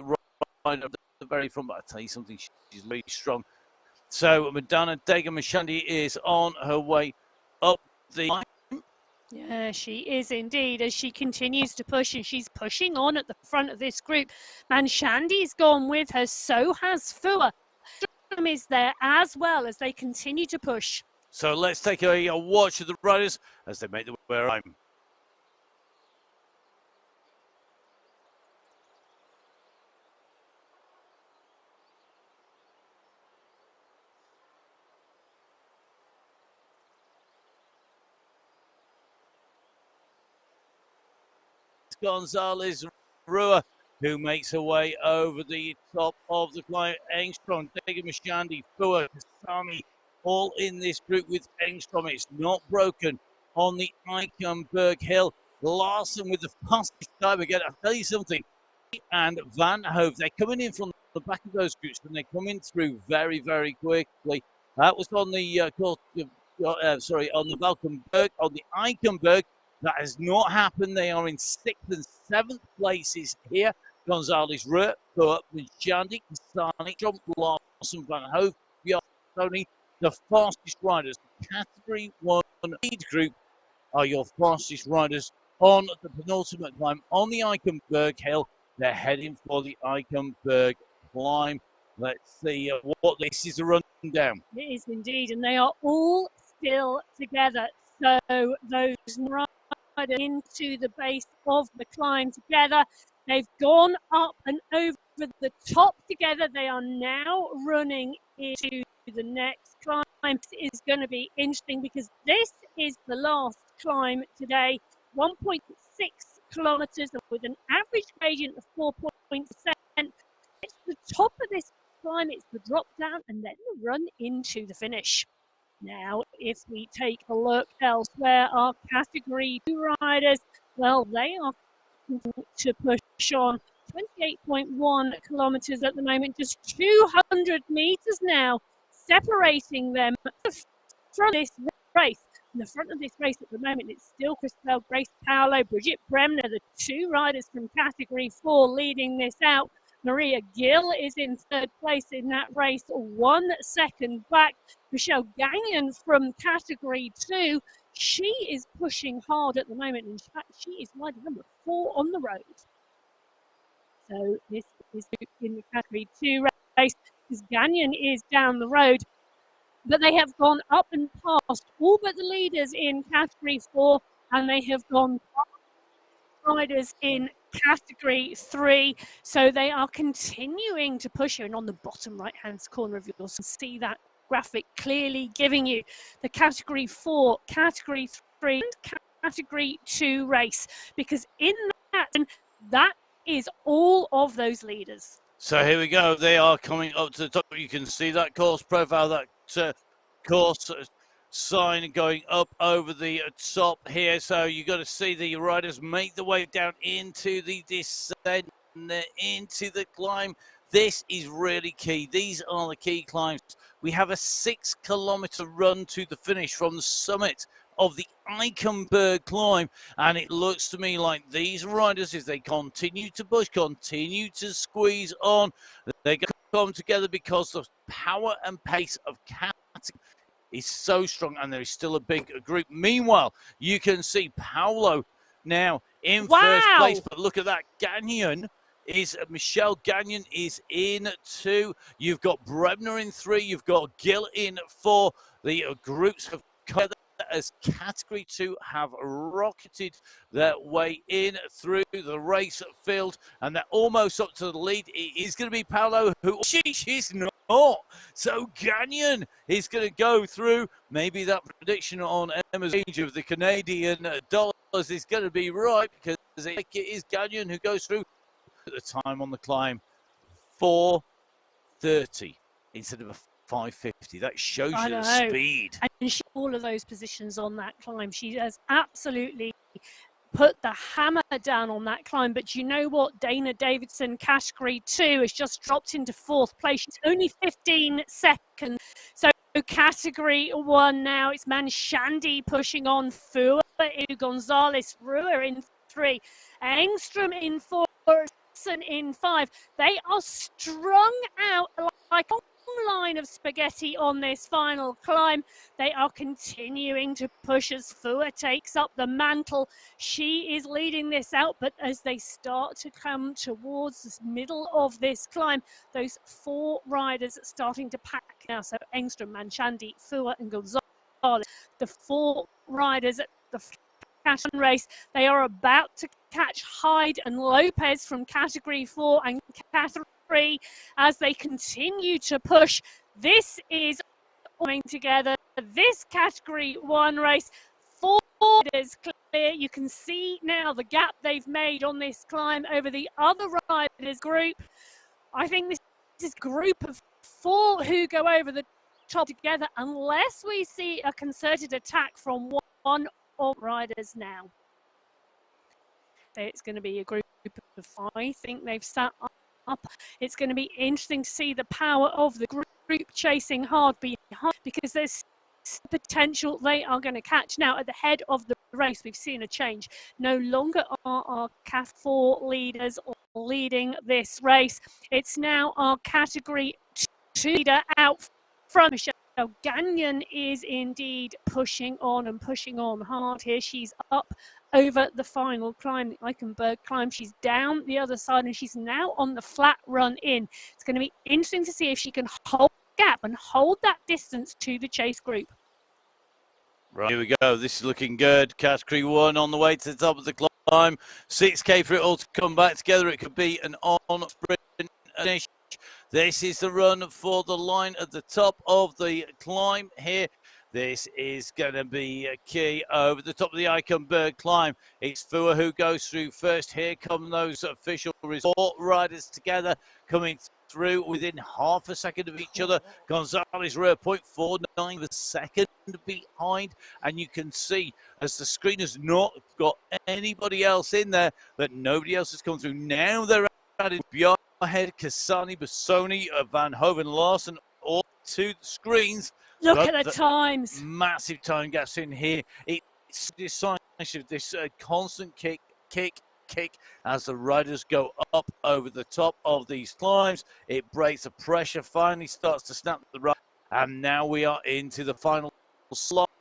rider at the very front, but I'll tell you something, she's really strong. So Madonna Dega-Mashandi is on her way up the line. Yeah, she is indeed, as she continues to push, and she's pushing on at the front of this group. Manshandi's gone with her, so has Fua. Is there as well as they continue to push. So let's take a watch of the riders as they make the way around. Gonzalez Rua, who makes her way over the top of the climb. Engstrom, Dega-Mashandi, Fua, Kasami, all in this group with Engstrom. It's not broken on the Eichenberg Hill. Larson with the fastest time again. I'll tell you something. And Van Hove, they're coming in from the back of those groups, and they're coming through very, very quickly. That was on the on the Valkenberg, on the Eichenberg. That has not happened. They are in 6th and 7th places here. Gonzalez, Rurt, Manshandy, Kasani, John Larson, Van Hove, Tony, the fastest riders. The Category 1 lead group are your fastest riders on the penultimate climb on the Eichenberg Hill. They're heading for the Eichenberg climb. Let's see what this is a rundown. It is indeed, and they are all still together. So those riders into the base of the climb together. They've gone up and over the top together. They are now running into the next climb. It is going to be interesting because this is the last climb today. 1.6 kilometres with an average gradient of 4.7%. It's the top of this climb, it's the drop down, and then the run into the finish. Now, if we take a look elsewhere, our category 2 riders, well, they are to push on 28.1 kilometres at the moment, just 200 metres now, separating them from this race. In the front of this race at the moment, it's still Christabel, Grace Paolo, Bridget Bremner, the 2 riders from category 4 leading this out. Maria Gill is in 3rd place in that race, 1 second back. Michelle Gagnon from category 2, she is pushing hard at the moment. In fact, she is rider number 4 on the road. So this is in the category 2 race, because Gagnon is down the road. But they have gone up and past all but the leaders in category 4, and they have gone past riders in category 3, so they are continuing to push here. And on the bottom right hand corner of yours, you see that graphic clearly giving you the category 4, category 3 and category 2 race, because in that is all of those leaders. So here we go, they are coming up to the top. You can see that course profile, that course sign going up over the top here. So you got to see the riders make the way down into the descent, into the climb. This is really key. These are the key climbs. We have a 6 kilometer run to the finish from the summit of the Eichenberg climb, and it looks to me like these riders, if they continue to push, continue to squeeze on, they're going to come together, because the power and pace of category is so strong, and there is still a big group. Meanwhile, you can see Paolo now in first place, but look at that. Michelle Gagnon is in 2. You've got Bremner in 3. You've got Gill in 4. The groups have come together as Category 2 have rocketed their way in through the race field, and they're almost up to the lead. It is going to be Paolo, who she's not. So Gagnon is going to go through. Maybe that prediction on Emma's range of the Canadian dollars is going to be right, because it is Gagnon who goes through. At the time on the climb, 4:30 instead of a 5:50. That shows you the speed. And all of those positions on that climb, she has absolutely put the hammer down on that climb. But you know what? Dana Davidson, Category 2, has just dropped into 4th place. She's only 15 seconds. So Category 1 now, it's Manshandi pushing on Fua, Gonzalez, Rua in 3, Engstrom in 4, in 5. They are strung out like a line of spaghetti on this final climb. They are continuing to push as Fua takes up the mantle. She is leading this out, but as they start to come towards the middle of this climb, those 4 riders are starting to pack now. So Engstrom, Manshandi, Fua and Gonzalez, the 4 riders at the race, they are about to catch Hyde and Lopez from Category 4 and Category 3 as they continue to push. This is coming together. This Category 1 race, 4 riders clear. You can see now the gap they've made on this climb over the other riders group. I think this is a group of 4 who go over the top together, unless we see a concerted attack from one of riders now. So it's going to be a group of 5. I think they've sat up. It's going to be interesting to see the power of the group chasing hard behind, because there's potential they are going to catch. Now at the head of the race, we've seen a change. No longer are our CAF 4 leaders leading this race. It's now our Category 2 leader out from Michelle Gagnon is indeed pushing on and pushing on hard here. She's up over the final climb, the Eichenberg climb. She's down the other side and she's now on the flat run in. It's going to be interesting to see if she can hold the gap and hold that distance to the chase group. Right, here we go. This is looking good. Category 1 on the way to the top of the climb. 6K for it all to come back together. It could be an on-sprint finish. This is the run for the line at the top of the climb here. This is going to be a key over the top of the Eichenberg climb. It's Fua who goes through first. Here come those official resort riders together, coming through within half a second of each other. Gonzalez Rua 0.49 the second behind, and you can see as the screen has not got anybody else in there, that nobody else has come through. Now they're added ahead, Cassani, Bassoni, Van Hoven, Larson, all to the screens. Look at the times. Massive time gaps in here. It's decisive, this constant kick as the riders go up over the top of these climbs. It breaks, the pressure finally starts to snap the run, and now we are into the final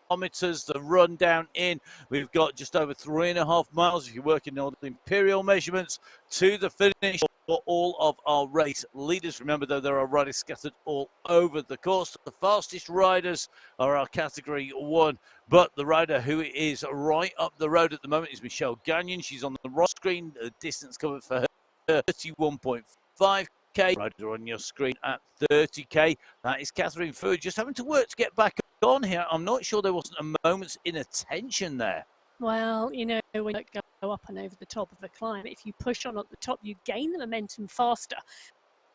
kilometers, the run down in. We've got just over 3.5 miles, if you're working on the imperial measurements, to the finish for all of our race leaders. Remember, though, there are riders scattered all over the course. The fastest riders are our Category 1, but the rider who is right up the road at the moment is Michelle Gagnon. She's on the right screen. The distance covered for her, 31.5K. Rider on your screen at 30K. That is Catherine Fua, just having to work to get back on here. I'm not sure there wasn't a moment's inattention there. Well, you know, when you go up and over the top of the climb, if you push on at the top, you gain the momentum faster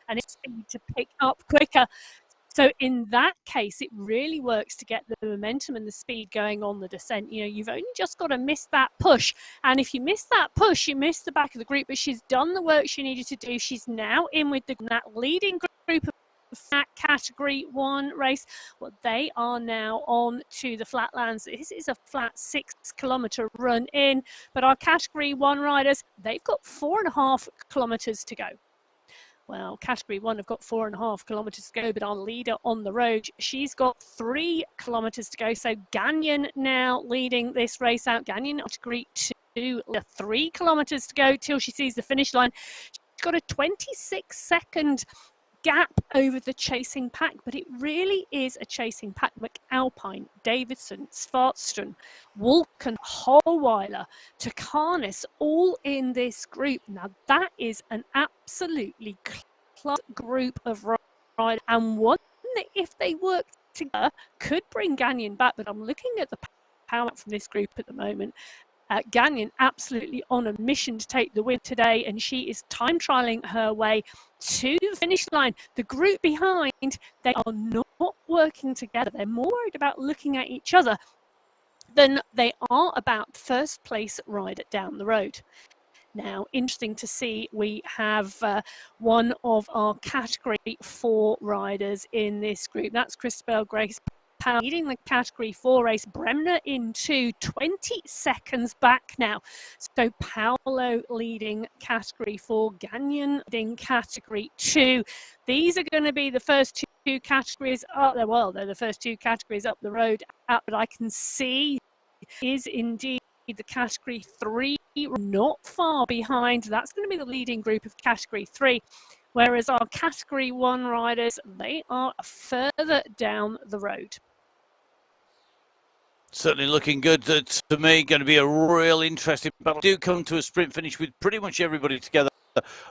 and it's easy to pick up quicker. So in that case, it really works to get the momentum and the speed going on the descent. You know, you've only just got to miss that push. And if you miss that push, you miss the back of the group. But she's done the work she needed to do. She's now in with that leading group of that Category 1 race. Well, they are now on to the flatlands. This is a flat 6-kilometer run in, but our Category 1 riders, they've got 4.5 kilometers to go. Well, Category 1 have got 4.5 kilometers to go, but our leader on the road, she's got 3 kilometers to go. So Gagnon now leading this race out. Gagnon, Category 2, 3 kilometers to go till she sees the finish line. She's got a 26-second gap over the chasing pack, but it really is a chasing pack. McAlpine, Davidson, Svartström, Wolken, Holweiler, Takanis, all in this group. Now that is an absolutely class group of riders, and one that if they work together could bring Gagnon back. But I'm looking at the power from this group at the moment. Gagnon absolutely on a mission to take the win today, and she is time trialing her way to the finish line. The group behind, they are not working together. They're more worried about looking at each other than they are about first place rider down the road. Now, interesting to see, we have one of our category 4 riders in this group. That's Christabel Grace Powell leading the category 4 race. Bremner in 2, 20 seconds back now. So Paolo leading category 4, Gagnon leading category 2. These are going to be the first two categories up there. Well, they're the first 2 categories up the road. But I can see is indeed the category 3 not far behind. That's going to be the leading group of category 3. Whereas our category 1 riders, they are further down the road. Certainly looking good to me. Going to be a real interesting battle. Do come to a sprint finish with pretty much everybody together,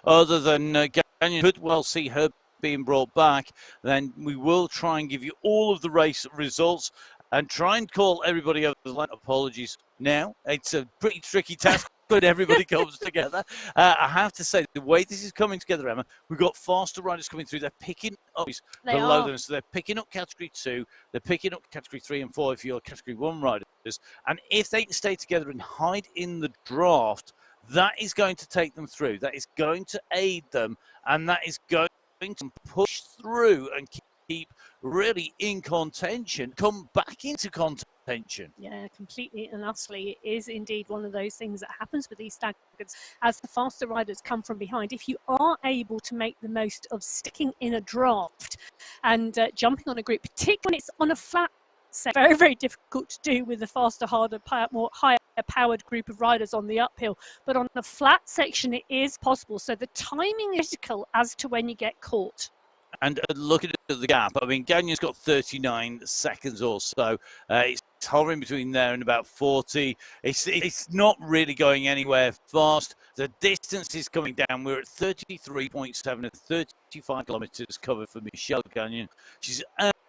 other than Gagnon. Could well see her being brought back. Then we will try and give you all of the race results and try and call everybody over the line. Apologies now. It's a pretty tricky task when everybody comes together. I have to say, the way this is coming together, Emma, we've got faster riders coming through. They're picking up below them. So they're picking up category 2. They're picking up category 3 and 4 if you're category 1 riders. And if they can stay together and hide in the draft, that is going to take them through. That is going to aid them. And that is going to push through and keep really in contention, come back into contention. Yeah, completely and utterly. It is indeed one of those things that happens with these staggards as the faster riders come from behind. If you are able to make the most of sticking in a draft and jumping on a group, particularly when it's on a flat set, very, very difficult to do with the faster, harder, more higher powered group of riders on the uphill. But on a flat section, it is possible. So the timing is critical as to when you get caught. And looking at the gap, I mean, Gagnon's got 39 seconds or so. It's hovering between there and about 40. It's not really going anywhere fast. The distance is coming down. We're at 33.7 and 35 kilometers covered for Michelle Gagnon. She's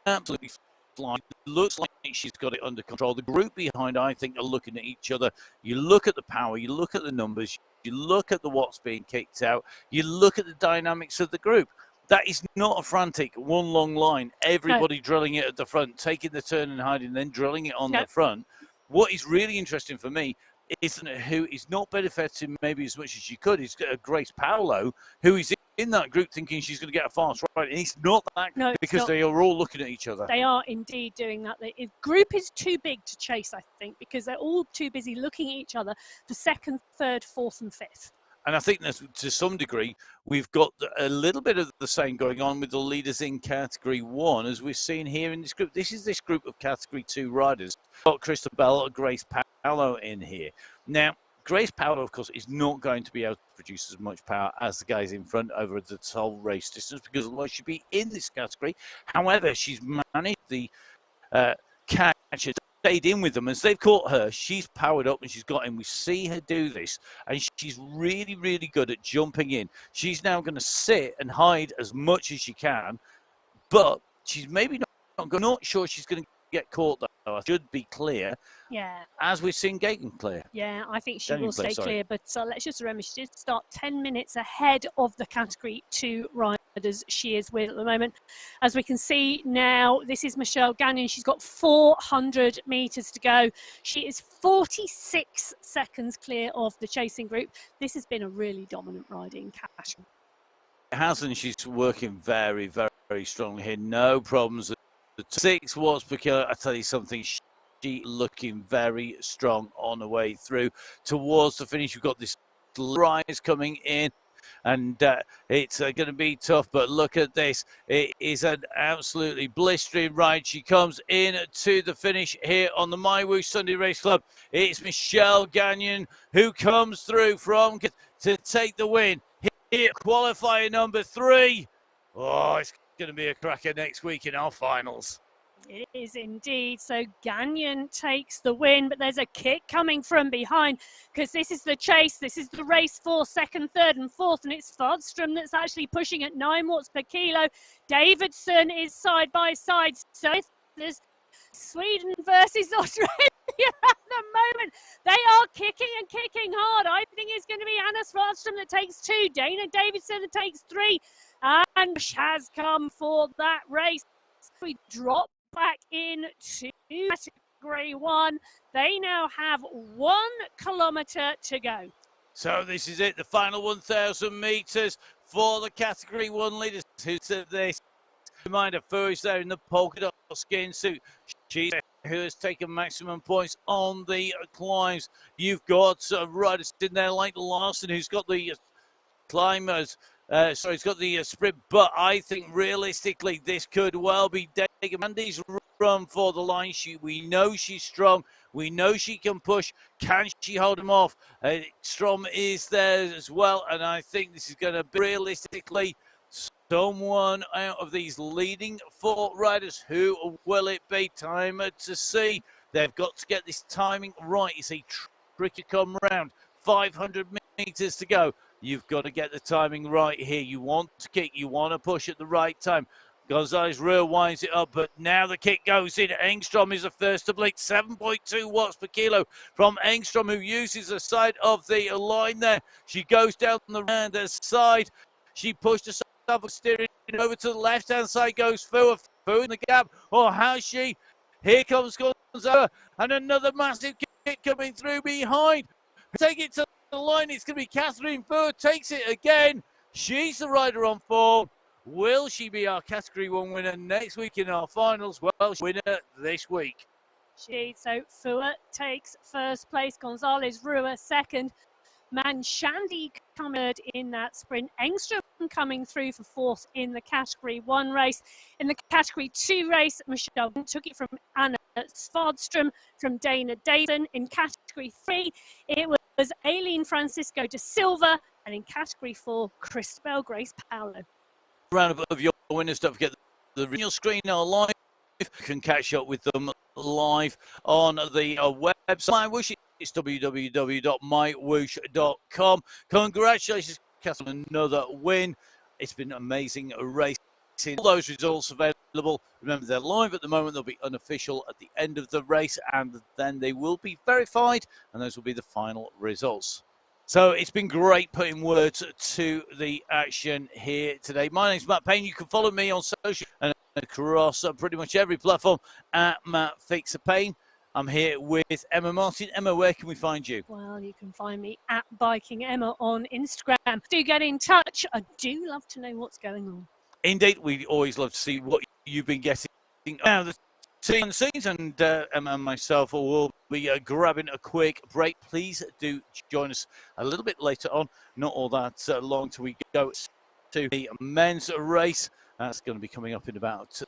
absolutely flying. It looks like she's got it under control. The group behind, I think, are looking at each other. You look at the power, you look at the numbers, you look at the what's being kicked out, you look at the dynamics of the group. That is not a frantic one long line. Everybody drilling it at the front, taking the turn and hiding, then drilling it on the front. What is really interesting for me is who is not benefiting maybe as much as she could is Grace Paolo, who is in that group thinking she's going to get a fast ride. And it's not that because they are all looking at each other. They are indeed doing that. The group is too big to chase, I think, because they're all too busy looking at each other for 2nd, 3rd, 4th and 5th. And I think that to some degree, we've got a little bit of the same going on with the leaders in category 1, as we've seen here in this group. This is this group of category 2 riders. We've got Christabel, Grace Paolo in here. Now, Grace Paolo, of course, is not going to be able to produce as much power as the guys in front over the whole race distance, because otherwise she'd be in this category. However, she's managed the catch. Stayed in with them as they've caught her. She's powered up and she's got in. We see her do this, and she's really, really good at jumping in. She's now going to sit and hide as much as she can, but she's maybe not sure she's going to get caught, though. I should be clear. Yeah. As we've seen Gagan clear. Yeah, I think she will stay clear, but let's just remember she did start 10 minutes ahead of the category 2 riders she is with at the moment. As we can see now, this is Michelle Gagnon. She's got 400 meters to go. She is 46 seconds clear of the chasing group. This has been a really dominant riding cash. It has, and she's working very, very, very strongly here. No problems. The 6 was because I tell you something. She looking very strong on the way through towards the finish. We've got this rise coming in, and it's going to be tough, but look at this. It is an absolutely blistering ride. She comes in to the finish here on the MyWhoosh Sunday Race Club. It's Michelle Gagnon who comes through to take the win. Here, qualifier number 3. Oh, it's going to be a cracker next week in our finals. It is indeed. So Gagnon takes the win, but there's a kick coming from behind because this is the chase. This is the race for second, third and fourth, and it's Fodstrom that's actually pushing at 9 watts per kilo. Davidson is side by side. So there's Sweden versus Australia at the moment. They are kicking and kicking hard. I think it's going to be Anna Fodstrom that takes 2, Dana Davidson that takes 3, and has come for that race. We drop back into category 1. They now have 1 kilometre to go. So this is it, the final 1,000 metres for the category 1 leaders. Who's this? Reminder, Fur is there in the polka dot skin suit. She's who has taken maximum points on the climbs. You've got riders in there like Larson, who's got the climbers. He's got the sprint, but I think realistically this could well be Mandy's run for the line. We know she's strong. We know she can push. Can she hold him off? Strom is there as well, and I think this is going to be realistically someone out of these leading 4 riders. Who will it be? Time to see. They've got to get this timing right. It's a tricky come round. 500 meters to go. You've got to get the timing right here. You want to kick. You want to push at the right time. Gonzalez rear winds it up, but now the kick goes in. Engstrom is the first to blink. 7.2 watts per kilo from Engstrom, who uses the side of the line there. She goes down the side. She pushed herself steering over to the left-hand side. Goes Fu in the gap. Or has she? Here comes Gonzalez. And another massive kick coming through behind. Take it to the line. It's going to be Catherine Fu. Takes it again. She's the rider on form. Will she be our Category 1 winner next week in our finals? Well, winner this week. So Fua takes first place, Gonzalez Rua second, Manshandi coming in that sprint, Engstrom coming through for fourth in the Category 1 race. In the Category 2 race, Michelle took it from Anna Svardstrom, from Dana Dayton. In Category 3, it was Aileen Francisco de Silva, and in Category 4, Christabel Grace Paolo. Round of your winners. Don't forget the real screen are live. You can catch up with them live on the website. MyWhoosh, it's www.mywhoosh.com. Congratulations, Catherine, another win. It's been an amazing racing. All those results available. Remember, they're live at the moment. They'll be unofficial at the end of the race, and then they will be verified, and those will be the final results. So it's been great putting words to the action here today. My name's Matt Payne. You can follow me on social and across pretty much every platform at Matt Fixer Payne. I'm here with Emma Martin. Emma, where can we find you? Well, you can find me at Biking Emma on Instagram. Do get in touch. I do love to know what's going on. Indeed, we always love to see what you've been getting out of the scenes, and Emma and myself will be grabbing a quick break. Please do join us a little bit later on, not all that long till we go to the men's race. That's going to be coming up in about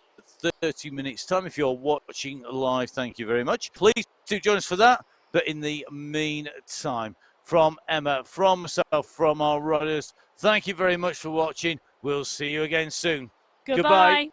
30 minutes time. If you're watching live, thank you very much. Please do join us for that. But in the meantime, from Emma, from myself, from our riders, thank you very much for watching. We'll see you again soon. Goodbye.